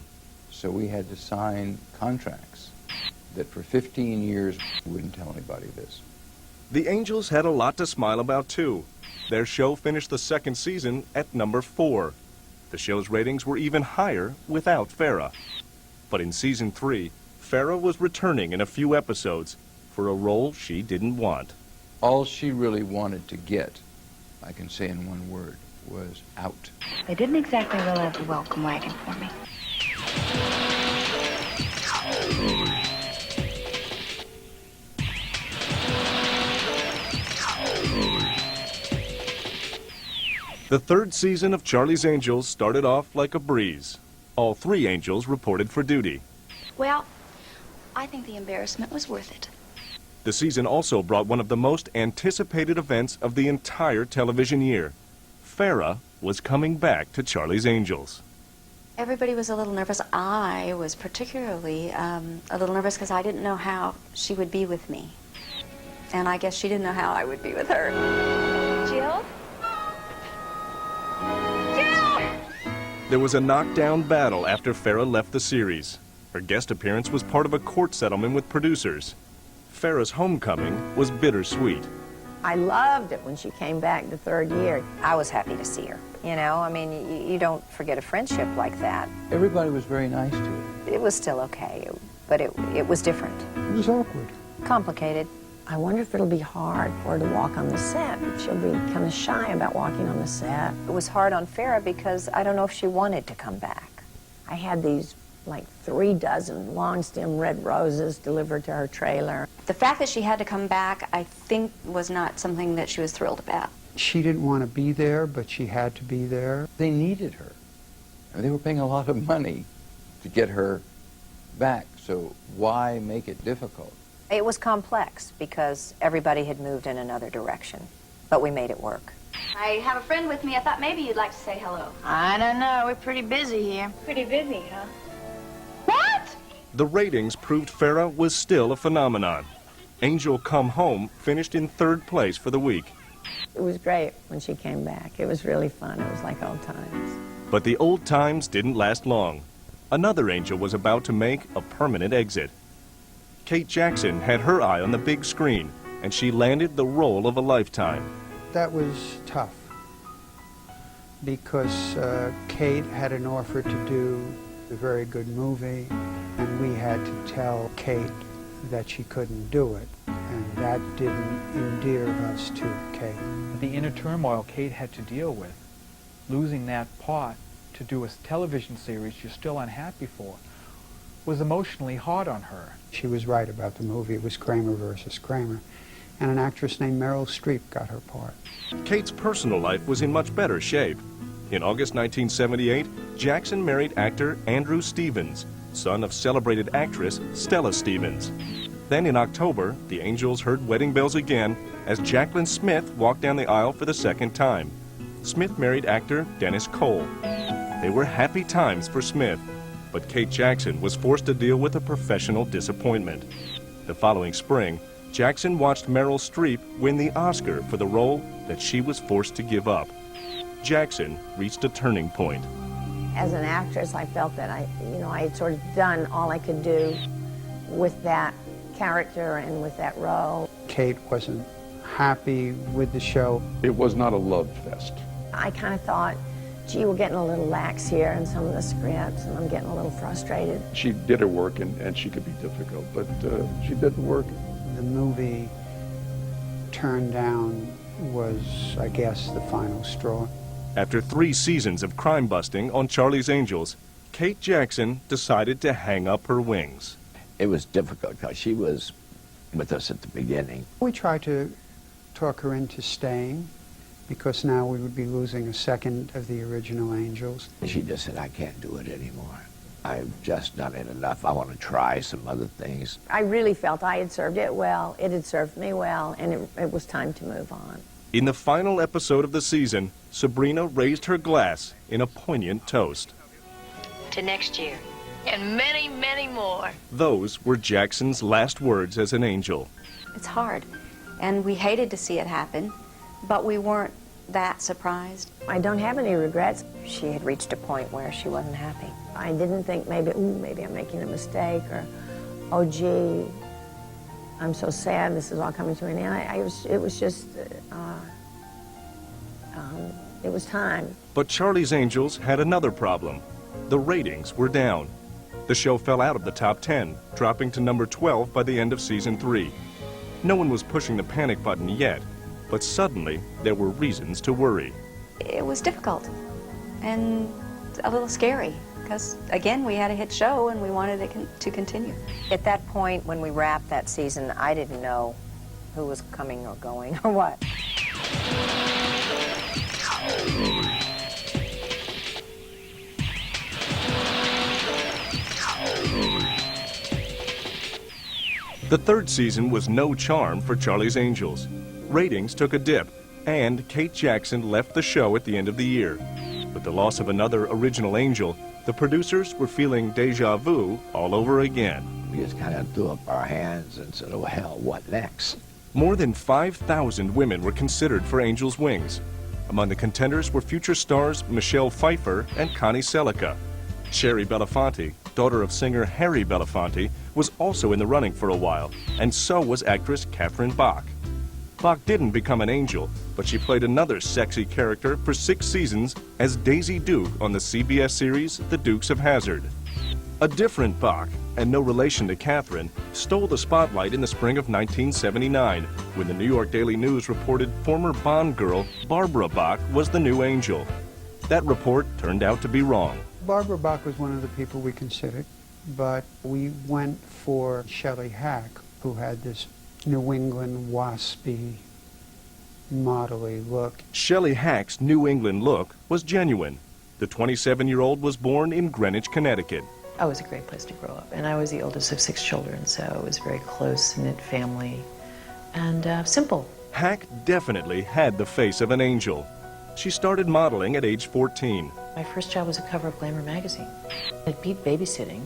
E: So we had to sign contracts that for 15 years we wouldn't tell anybody this.
A: The Angels had a lot to smile about, too. Their show finished the second season at number 4. The show's ratings were even higher without Farrah. But in season 3, Farrah was returning in a few episodes for a role she didn't want.
E: All she really wanted to get, I can say in one word, was out.
L: They didn't exactly roll out the welcome wagon for me.
A: The third season of Charlie's Angels started off like a breeze. All 3 Angels reported for duty.
L: Well, I think the embarrassment was worth it.
A: The season also brought one of the most anticipated events of the entire television year. Farrah was coming back to Charlie's Angels.
R: Everybody was a little nervous. I was particularly a little nervous because I didn't know how she would be with me. And I guess she didn't know how I would be with her.
L: Jill?
A: There was a knockdown battle after Farrah left the series. Her guest appearance was part of a court settlement with producers. Farrah's homecoming was bittersweet.
C: I loved it when she came back the 3rd year.
B: I was happy to see her. You know, I mean, you don't forget a friendship like that.
E: Everybody was very nice to her.
B: It was still okay, but it was different.
I: It was awkward.
B: Complicated.
C: I wonder if it'll be hard for her to walk on the set. She'll be kind of shy about walking on the set.
B: It was hard on Farrah because I don't know if she wanted to come back.
C: I had these like 3 dozen long stem red roses delivered to her trailer.
R: The fact that she had to come back, I think, was not something that she was thrilled about.
I: She didn't want to be there, but she had to be there.
E: They needed her. And they were paying a lot of money to get her back, so why make it difficult?
B: It was complex because everybody had moved in another direction, but we made it work.
L: I have a friend with me. I thought maybe you'd like to say hello.
M: I don't know. We're pretty busy here.
L: Pretty busy, huh?
A: The ratings proved Farrah was still a phenomenon. Angel Come Home finished in 3rd place for the week.
C: It was great when she came back. It was really fun. It was like old times.
A: But the old times didn't last long. Another Angel was about to make a permanent exit. Kate Jackson had her eye on the big screen, and she landed the role of a lifetime.
I: That was tough because Kate had an offer to do a very good movie, and we had to tell Kate that she couldn't do it, and that didn't endear us to Kate.
H: The inner turmoil Kate had to deal with, losing that part to do a television series you're still unhappy for, was emotionally hard on her.
I: She was right about the movie. It was Kramer versus Kramer, and an actress named Meryl Streep got her part.
A: Kate's personal life was in much better shape. In August 1978, Jackson married actor Andrew Stevens, son of celebrated actress Stella Stevens. Then in October, the Angels heard wedding bells again as Jaclyn Smith walked down the aisle for the 2nd time. Smith married actor Dennis Cole. They were happy times for Smith, but Kate Jackson was forced to deal with a professional disappointment. The following spring, Jackson watched Meryl Streep win the Oscar for the role that she was forced to give up. Jackson reached a turning point.
C: As an actress, I felt that I had sort of done all I could do with that character and with that role.
I: Kate wasn't happy with the show.
T: It was not a love fest.
C: I kind of thought, gee, we're getting a little lax here in some of the scripts, and I'm getting a little frustrated.
T: She did her work, and she could be difficult, but she did the work.
I: The movie Turned Down was, I guess, the final straw.
A: After 3 seasons of crime busting on Charlie's Angels, Kate Jackson decided to hang up her wings.
S: It was difficult because she was with us at the beginning.
I: We tried to talk her into staying because now we would be losing a second of the original Angels.
S: She just said, I can't do it anymore. I've just done it enough. I want to try some other things.
C: I really felt I had served it well, it had served me well, and it was time to move on.
A: In the final episode of the season, Sabrina raised her glass in a poignant toast.
M: To next year. And many, many more.
A: Those were Jackson's last words as an Angel.
R: It's hard, and we hated to see it happen, but we weren't that surprised.
C: I don't have any regrets.
B: She had reached a point where she wasn't happy.
C: I didn't think maybe I'm making a mistake, or, oh, gee, I'm so sad this is all coming to an end. It was just, it was time.
A: But Charlie's Angels had another problem. The ratings were down. The show fell out of the top 10, dropping to number 12 by the end of season 3. No one was pushing the panic button yet, but suddenly there were reasons to worry.
R: It was difficult and a little scary because, again, we had a hit show and we wanted it to continue.
B: At that point, when we wrapped that season, I didn't know who was coming or going or what.
A: The 3rd season was no charm for Charlie's Angels. Ratings took a dip, and Kate Jackson left the show at the end of the year. With the loss of another original Angel, the producers were feeling deja vu all over again.
S: We just kind of threw up our hands and said, oh, hell, what next?
A: More than 5,000 women were considered for Angel's Wings. Among the contenders were future stars Michelle Pfeiffer and Connie Selica. Sherry Belafonte, daughter of singer Harry Belafonte, was also in the running for a while, and so was actress Catherine Bach. Bach didn't become an angel, but she played another sexy character for 6 seasons as Daisy Duke on the CBS series The Dukes of Hazzard. A different Bach, and no relation to Catherine, stole the spotlight in the spring of 1979 when the New York Daily News reported former Bond girl Barbara Bach was the new angel. That report turned out to be wrong.
I: Barbara Bach was one of the people we considered, but we went for Shelley Hack, who had this New England waspy modelly look.
A: Shelley Hack's New England look was genuine. The 27-year-old was born in Greenwich, Connecticut.
F: Oh, it was a great place to grow up. And I was the oldest of 6 children, so it was a very close-knit family and simple.
A: Hack definitely had the face of an angel. She started modeling at age 14.
F: My first job was a cover of Glamour magazine. It beat babysitting,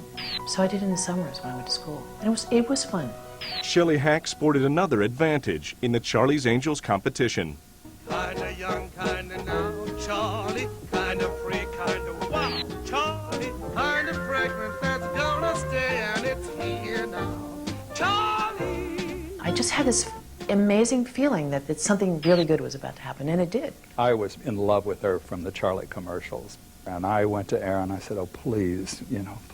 F: so I did it in the summers when I went to school. And it was fun.
A: Shelley Hack sported another advantage in the Charlie's Angels competition.
N: Kinda young, kinda now, Charlie. Kinda free, kinda wild, Charlie. Kinda fragrant, that's gonna stay, and it's here now, Charlie.
F: I just had this amazing feeling that something really good was about to happen, and it did.
O: I was in love with her from the Charlie commercials. And I went to Erin, I said, oh, please,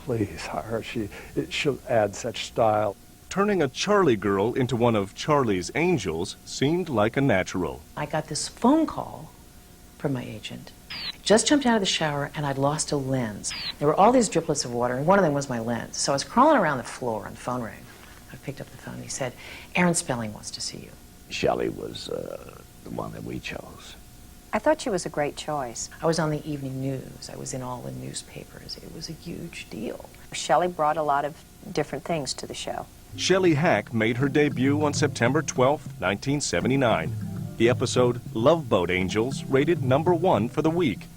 O: please hire her. She'll add such style.
A: Turning a Charlie girl into one of Charlie's Angels seemed like a natural.
F: I got this phone call from my agent. I just jumped out of the shower and I'd lost a lens. There were all these driplets of water and one of them was my lens. So I was crawling around the floor and the phone rang. I picked up the phone and he said, Erin Spelling wants to see you.
S: Shelley was the one that we chose.
B: I thought she was a great choice.
F: I was on the evening news. I was in all the newspapers. It was a huge deal.
B: Shelley brought a lot of different things to the show.
A: Shelley Hack made her debut on September 12, 1979. The episode Love Boat Angels rated #1 for the week.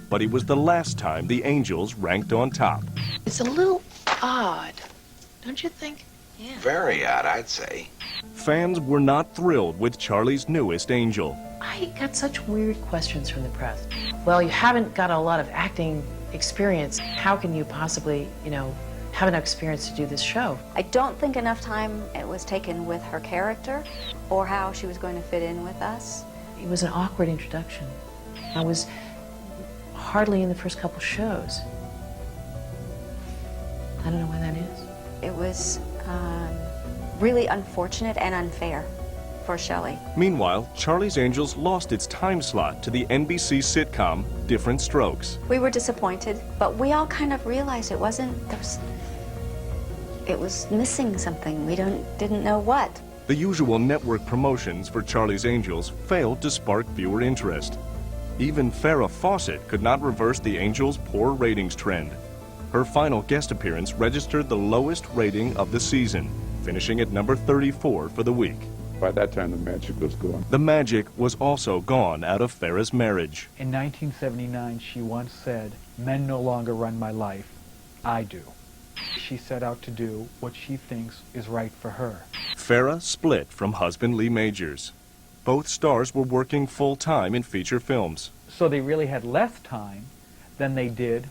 A: But it was the last time the Angels ranked on top.
F: It's a little odd, don't you think?
K: Yeah. Very odd, I'd say.
A: Fans were not thrilled with Charlie's newest angel.
F: I got such weird questions from the press. Well, you haven't got a lot of acting experience. How can you possibly, have enough experience to do this show?
R: I don't think enough time it was taken with her character or how she was going to fit in with us.
F: It was an awkward introduction. I was hardly in the first couple shows. I don't know why that is.
R: It was really unfortunate and unfair for Shelley.
A: Meanwhile, Charlie's Angels lost its time slot to the NBC sitcom Different Strokes.
R: We were disappointed, but we all kind of realized it was missing something. We didn't know what.
A: The usual network promotions for Charlie's Angels failed to spark viewer interest. Even Farrah Fawcett could not reverse the Angels' poor ratings trend. Her final guest appearance registered the lowest rating of the season, finishing at number 34 for the week.
T: By that time, the magic was gone.
A: The magic was also gone out of Farrah's marriage.
H: In 1979, she once said, "Men no longer run my life, I do." She set out to do what she thinks is right for her.
A: Farrah split from husband Lee Majors. Both stars were working full-time in feature films.
H: So they really had less time than they did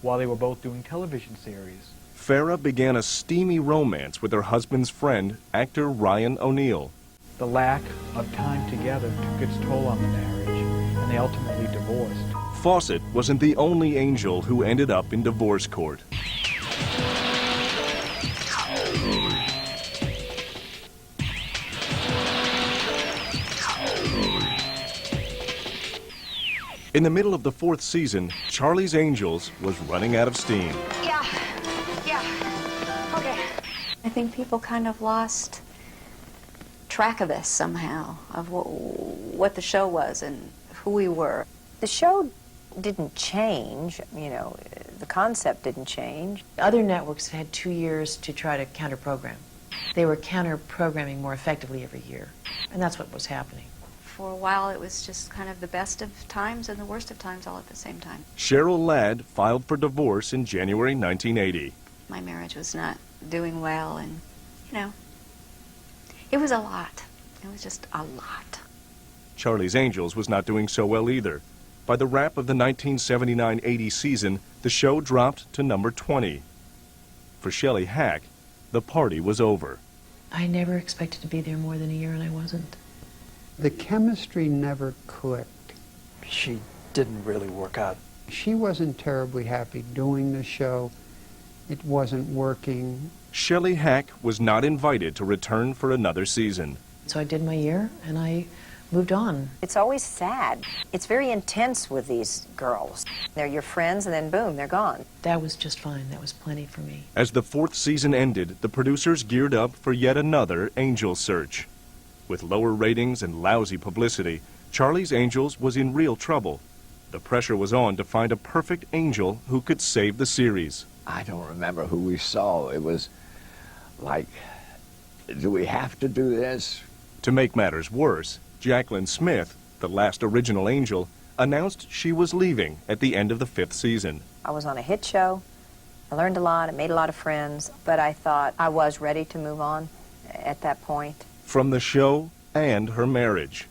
H: while they were both doing television series.
A: Farrah began a steamy romance with her husband's friend, actor Ryan O'Neal.
H: The lack of time together took its toll on the marriage, and they ultimately divorced.
A: Fawcett wasn't the only angel who ended up in divorce court. In the middle of the 4th season, Charlie's Angels was running out of steam.
R: Yeah, okay. I think people kind of lost track of this somehow, of what the show was and who we were.
B: The show didn't change, the concept didn't change.
F: Other networks had 2 years to try to counter-program. They were counter-programming more effectively every year, and that's what was happening.
R: For a while, it was just kind of the best of times and the worst of times all at the same time.
A: Cheryl Ladd filed for divorce in January 1980.
R: My marriage was not doing well, and, it was a lot. It was just a lot.
A: Charlie's Angels was not doing so well either. By the wrap of the 1979-80 season, the show dropped to number 20. For Shelley Hack, the party was over.
F: I never expected to be there more than a year, and I wasn't.
I: The chemistry never clicked.
P: She didn't really work out.
I: She wasn't terribly happy doing the show. It wasn't working.
A: Shelley Hack was not invited to return for another season.
F: So I did my year, and I moved on.
B: It's always sad. It's very intense with these girls. They're your friends, and then boom, they're gone.
F: That was just fine. That was plenty for me.
A: As the 4th season ended, the producers geared up for yet another angel search. With lower ratings and lousy publicity, Charlie's Angels was in real trouble. The pressure was on to find a perfect angel who could save the series.
S: I don't remember who we saw. It was like, do we have to do this?
A: To make matters worse, Jacqueline Smith, the last original angel, announced she was leaving at the end of the 5th season.
B: I was on a hit show. I learned a lot. I made a lot of friends. But I thought I was ready to move on at that point.
A: From the show and her marriage.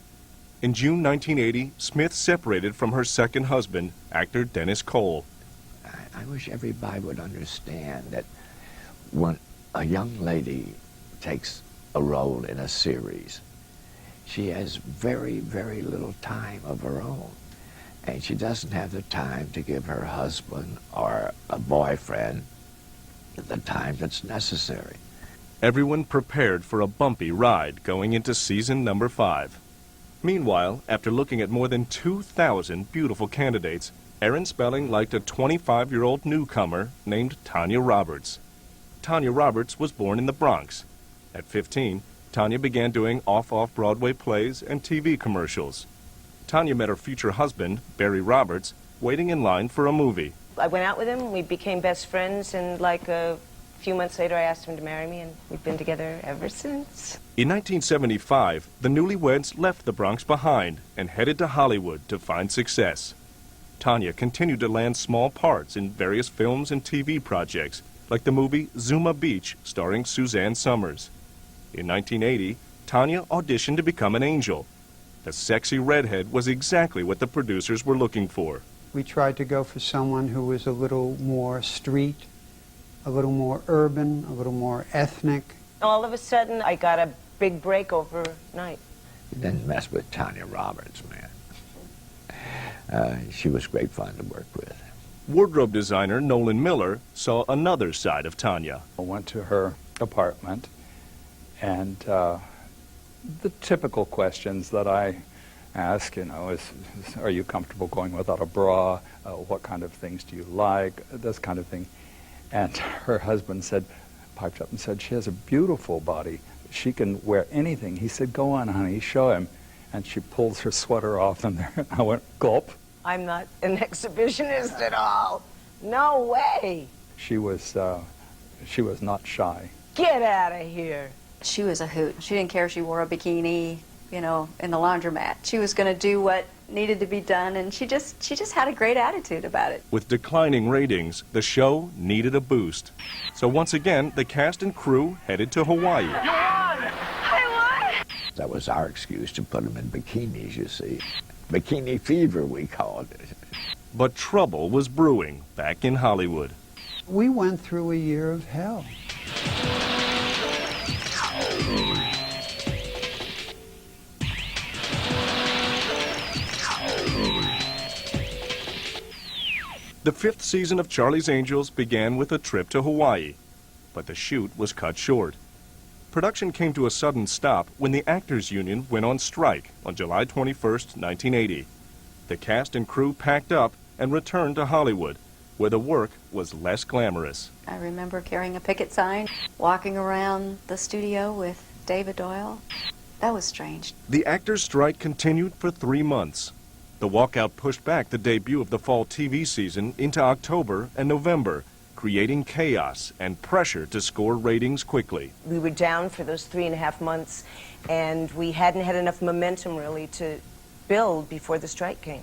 A: In June 1980, Smith separated from her second husband, actor Dennis Cole.
S: I wish everybody would understand that when a young lady takes a role in a series, she has very, very little time of her own. And she doesn't have the time to give her husband or a boyfriend the time that's necessary.
A: Everyone prepared for a bumpy ride going into season number 5. Meanwhile, after looking at more than 2,000 beautiful candidates, Aaron Spelling liked a 25-year-old newcomer named Tanya Roberts. Tanya Roberts was born in the Bronx. At 15, Tanya began doing off-Broadway plays and TV commercials. Tanya met her future husband, Barry Roberts, waiting in line for a movie.
G: I went out with him, we became best friends, and like a few months later I asked him to marry me, and we've been together ever since.
A: In 1975, the newlyweds left the Bronx behind and headed to Hollywood to find success. Tanya continued to land small parts in various films and TV projects, like the movie Zuma Beach, starring Suzanne Summers. In 1980, Tanya auditioned to become an angel. The sexy redhead was exactly what the producers were looking for.
I: We tried to go for someone who was a little more street, a little more urban, a little more ethnic.
G: All of a sudden, I got a big break overnight.
S: You didn't mess with Tanya Roberts, man. She was great fun to work with.
A: Wardrobe designer Nolan Miller saw another side of Tanya.
O: I went to her apartment, and the typical questions that I ask, is are you comfortable going without a bra? What kind of things do you like? This kind of thing. And her husband piped up and said, she has a beautiful body. She can wear anything. He said, go on, honey, show him. And she pulls her sweater off, and I went, gulp.
G: I'm not an exhibitionist at all. No way.
O: She was not shy.
G: Get out of here.
R: She was a hoot. She didn't care if she wore a bikini, in the laundromat. She was going to do what needed to be done, and she just had a great attitude about it.
A: With declining ratings, the show needed a boost. So once again, the cast and crew headed to Hawaii.
G: I won!
S: That was our excuse to put them in bikinis, you see. Bikini fever, we called it.
A: But trouble was brewing back in Hollywood.
I: We went through a year of hell.
A: The 5th season of Charlie's Angels began with a trip to Hawaii, but the shoot was cut short. Production came to a sudden stop when the Actors Union went on strike on July 21st, 1980. The cast and crew packed up and returned to Hollywood, where the work was less glamorous.
R: I remember carrying a picket sign, walking around the studio with David Doyle. That was strange.
A: The actors' strike continued for 3 months. The walkout pushed back the debut of the fall TV season into October and November, creating chaos and pressure to score ratings quickly.
G: We were down for those 3.5 months, and we hadn't had enough momentum, really, to build before the strike came.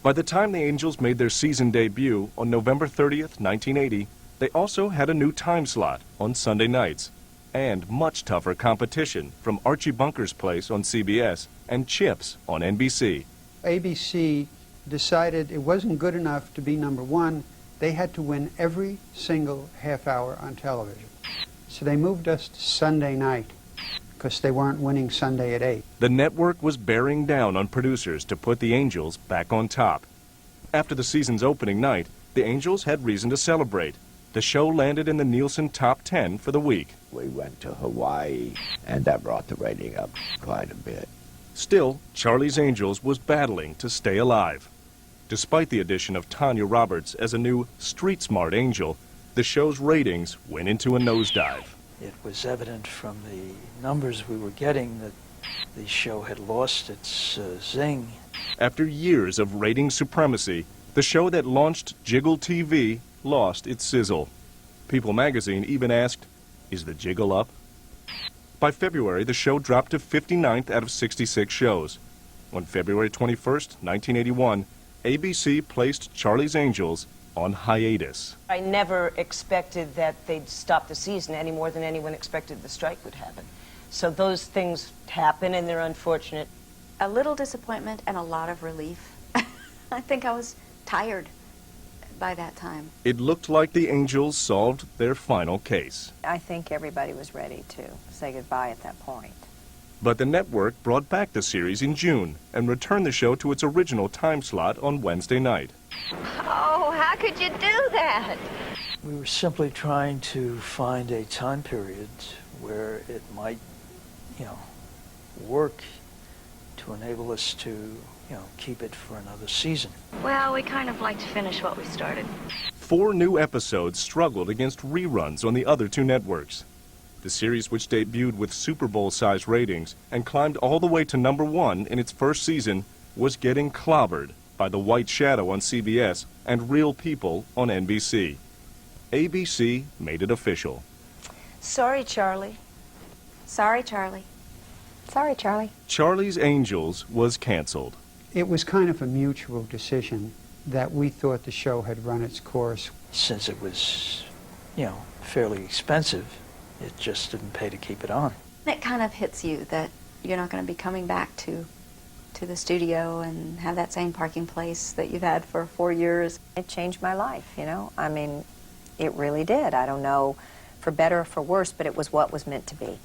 A: By the time the Angels made their season debut on November 30th, 1980, they also had a new time slot on Sunday nights, and much tougher competition from Archie Bunker's Place on CBS and Chips on NBC.
I: ABC decided it wasn't good enough to be number one. They had to win every single half hour on television. So they moved us to Sunday night because they weren't winning Sunday at 8.
A: The network was bearing down on producers to put the Angels back on top. After the season's opening night, the Angels had reason to celebrate. The show landed in the Nielsen Top 10 for the week.
S: We went to Hawaii, and that brought the rating up quite a bit.
A: Still, Charlie's Angels was battling to stay alive. Despite the addition of Tanya Roberts as a new street-smart angel, the show's ratings went into a nosedive.
P: It was evident from the numbers we were getting that The show had lost its zing.
A: After years of ratings supremacy, the show that launched Jiggle TV lost its sizzle. People magazine even asked, "Is the jiggle up?" By February, the show dropped to 59th out of 66 shows. On February 21st, 1981, ABC placed Charlie's Angels on hiatus.
G: I never expected that they'd stop the season any more than anyone expected the strike would happen. So those things happen, and they're unfortunate.
R: A little disappointment and a lot of relief. I think I was tired by that time.
A: It looked like the Angels solved their final case.
B: I think everybody was ready to say goodbye at that point.
A: But the network brought back the series in June and returned the show to its original time slot on Wednesday night.
L: Oh, how could you do that?
P: We were simply trying to find a time period where it might, work to enable us to, keep it for another season.
X: Well, we kind of like to finish what we started.
A: 4 new episodes struggled against reruns on the other 2 networks. The series, which debuted with Super Bowl-sized ratings and climbed all the way to #1 in its first season, was getting clobbered by The White Shadow on CBS and Real People on NBC. ABC made it official.
G: Sorry, Charlie.
R: Sorry, Charlie.
B: Sorry, Charlie.
A: Charlie's Angels was canceled.
I: It was kind of a mutual decision that we thought the show had run its course.
P: Since it was, fairly expensive, it just didn't pay to keep it on.
R: It kind of hits you that you're not going to be coming back to the studio and have that same parking place that you've had for 4 years.
B: It changed my life, I mean, it really did. I don't know for better or for worse, but it was what was meant to be.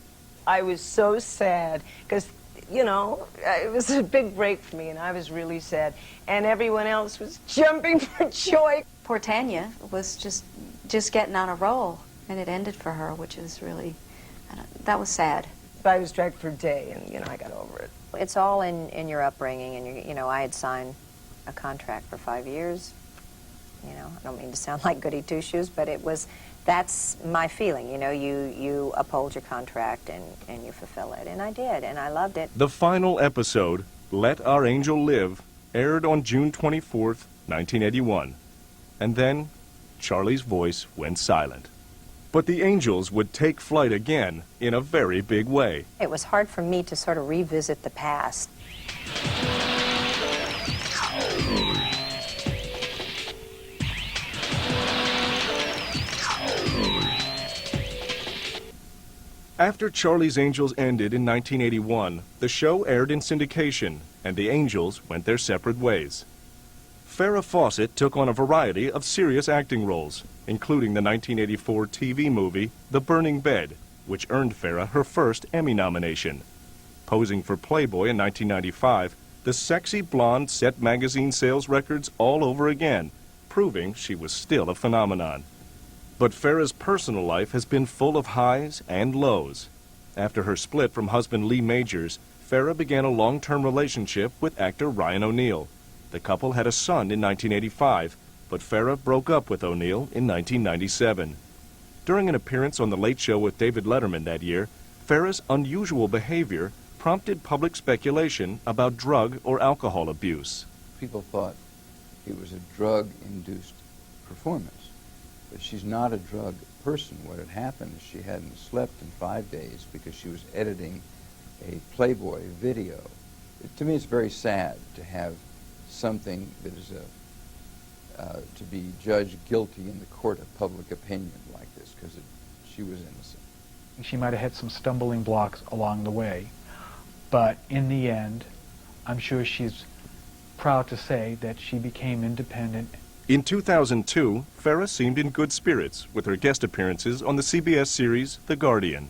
G: I was so sad because, it was a big break for me, and I was really sad. And everyone else was jumping for joy.
R: Poor Tanya was just getting on a roll, and it ended for her, which is really, that was sad.
G: I was dragged for a day, and, I got over it.
B: It's all in your upbringing, and, I had signed a contract for 5 years. I don't mean to sound like goody two-shoes, but that's my feeling. You uphold your contract and you fulfill it. And I did, and I loved it.
A: The final episode, Let Our Angel Live, aired on June 24th, 1981. And then Charlie's voice went silent. But the Angels would take flight again in a very big way.
B: It was hard for me to sort of revisit the past.
A: After Charlie's Angels ended in 1981, the show aired in syndication, and the Angels went their separate ways. Farrah Fawcett took on a variety of serious acting roles, including the 1984 TV movie The Burning Bed, which earned Farrah her first Emmy nomination. Posing for Playboy in 1995, the sexy blonde set magazine sales records all over again, proving she was still a phenomenon. But Farrah's personal life has been full of highs and lows. After her split from husband Lee Majors, Farrah began a long-term relationship with actor Ryan O'Neal. The couple had a son in 1985, but Farrah broke up with O'Neal in 1997. During an appearance on The Late Show with David Letterman that year, Farrah's unusual behavior prompted public speculation about drug or alcohol abuse.
E: People thought it was a drug-induced performance. But she's not a drug person. What had happened is she hadn't slept in 5 days because she was editing a Playboy video. To me, it's very sad to have something that is to be judged guilty in the court of public opinion like this, because she was innocent.
H: She might have had some stumbling blocks along the way, but in the end, I'm sure she's proud to say that she became independent.
A: In 2002, Farrah seemed in good spirits with her guest appearances on the CBS series The Guardian.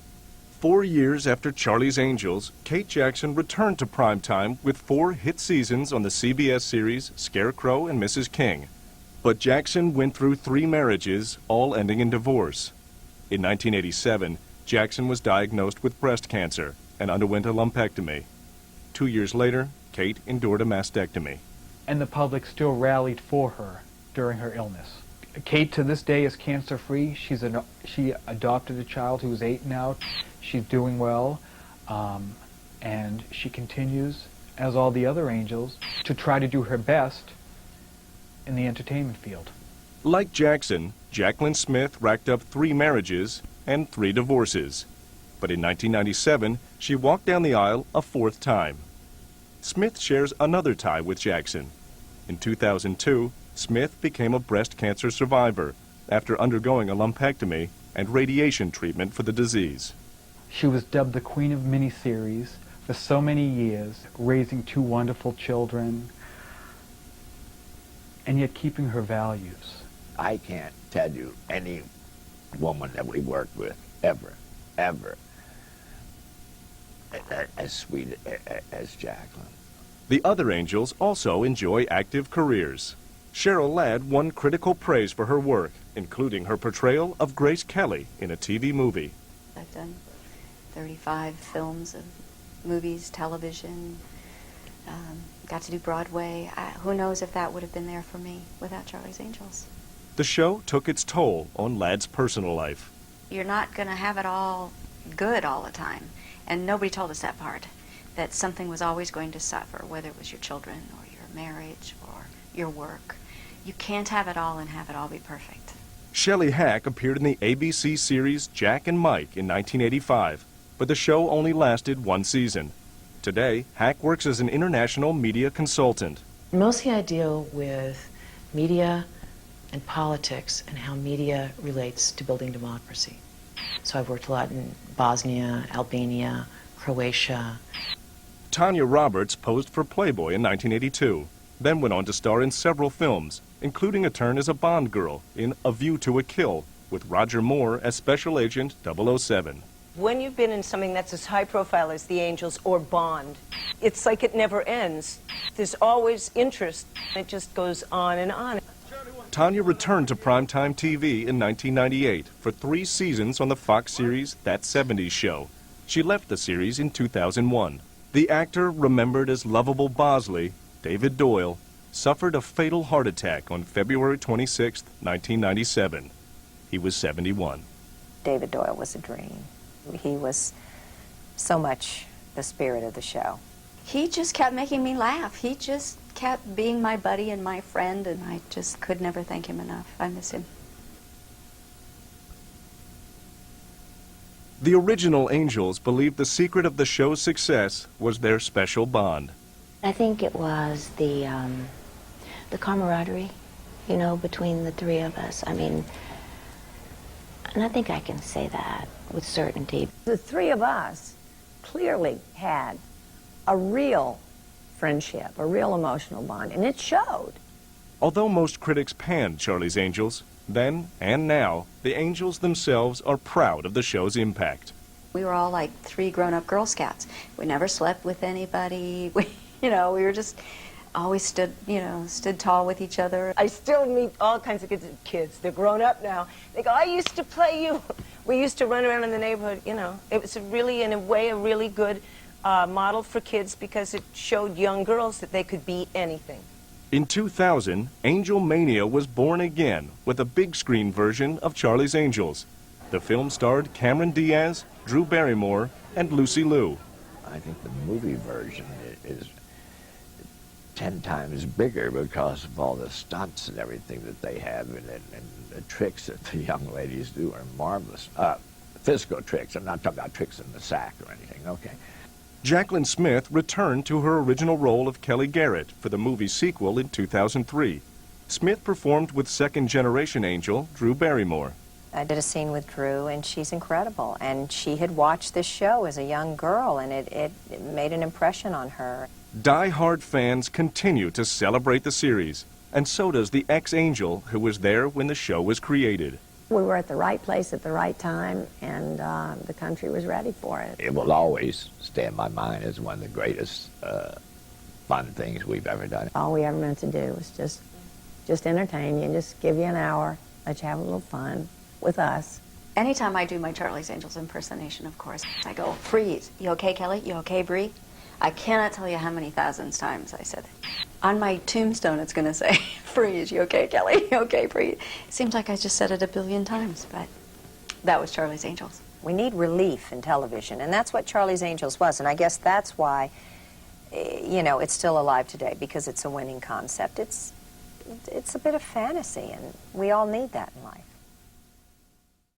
A: 4 years after Charlie's Angels, Kate Jackson returned to primetime with 4 hit seasons on the CBS series Scarecrow and Mrs. King. But Jackson went through 3 marriages, all ending in divorce. In 1987, Jackson was diagnosed with breast cancer and underwent a lumpectomy. 2 years later, Kate endured a mastectomy.
H: And the public still rallied for her during her illness. Kate to this day is cancer-free. She adopted a child who is 8 now. She's doing well, And she continues, as all the other angels, to try to do her best in the entertainment field.
A: Like Jackson, Jaclyn Smith racked up 3 marriages and 3 divorces. But in 1997, she walked down the aisle a 4th time. Smith shares another tie with Jackson. In 2002, Smith became a breast cancer survivor after undergoing a lumpectomy and radiation treatment for the disease.
H: She was dubbed the Queen of Miniseries for so many years, raising 2 wonderful children, and yet keeping her values.
S: I can't tell you any woman that we worked with ever, as sweet as Jaclyn.
A: The other angels also enjoy active careers. Cheryl Ladd won critical praise for her work, including her portrayal of Grace Kelly in a TV movie.
R: I've done 35 films of movies, television, got to do Broadway. Who knows if that would have been there for me without Charlie's Angels.
A: The show took its toll on Ladd's personal life.
R: You're not going to have it all good all the time. And nobody told us that part, that something was always going to suffer, whether it was your children or your marriage or your work. You can't have it all and have it all be perfect.
A: Shelley Hack appeared in the ABC series Jack and Mike in 1985, but the show only lasted 1 season. Today, Hack works as an international media consultant.
F: Mostly I deal with media and politics and how media relates to building democracy. So I've worked a lot in Bosnia, Albania, Croatia.
A: Tanya Roberts posed for Playboy in 1982, then went on to star in several films, including a turn as a Bond girl in A View to a Kill, with Roger Moore as Special Agent 007.
G: When you've been in something that's as high profile as The Angels or Bond, it's like it never ends. There's always interest. It just goes on and on.
A: Tanya returned to primetime TV in 1998 for 3 seasons on the Fox series That 70s Show. She left the series in 2001. The actor, remembered as lovable Bosley, David Doyle, suffered a fatal heart attack on February 26, 1997. He was 71.
B: David Doyle was a dream. He was so much the spirit of the show.
R: He just kept making me laugh. He just kept being my buddy and my friend, and I just could never thank him enough. I miss him.
A: The original Angels believed the secret of the show's success was their special bond.
D: I think it was the camaraderie, you know, between the 3 of us. I mean, and I think I can say that with certainty.
C: The 3 of us clearly had a real friendship, a real emotional bond, and it showed.
A: Although most critics panned Charlie's Angels, then and now, the Angels themselves are proud of the show's impact.
R: We were all like 3 grown-up Girl Scouts. We never slept with anybody. We were just always stood tall with each other.
G: I still meet all kinds of kids. They're grown up now. They go, I used to play you. We used to run around in the neighborhood, you know. It was really, in a way, a really good model for kids because it showed young girls that they could be anything.
A: In 2000, Angel Mania was born again with a big screen version of Charlie's Angels. The film starred Cameron Diaz, Drew Barrymore, and Lucy Liu.
S: I think the movie version is 10 times bigger because of all the stunts and everything that they have and the tricks that the young ladies do are marvelous. Physical tricks. I'm not talking about tricks in the sack or anything. Okay.
A: Jaclyn Smith returned to her original role of Kelly Garrett for the movie sequel in 2003. Smith performed with second-generation Angel Drew Barrymore.
B: I did a scene with Drew, and she's incredible. And she had watched this show as a young girl, and it made an impression on her.
A: Die-hard fans continue to celebrate the series, and so does the ex-Angel who was there when the show was created.
C: We were at the right place at the right time, and the country was ready for it.
S: It will always stay in my mind as one of the greatest fun things we've ever done.
C: All we ever meant to do was just entertain you, just give you an hour, let you have a little fun with us.
R: Anytime I do my Charlie's Angels impersonation, of course, I go, freeze. You okay, Kelly? You okay, Bree? I cannot tell you how many thousands times I said it. On my tombstone, it's going to say, freeze. You okay, Kelly? You okay, Bree? It seems like I just said it a billion times, but that was Charlie's Angels.
B: We need relief in television, and that's what Charlie's Angels was. And I guess that's why, you know, it's still alive today, because it's a winning concept. It's a bit of fantasy, and we all need that in life.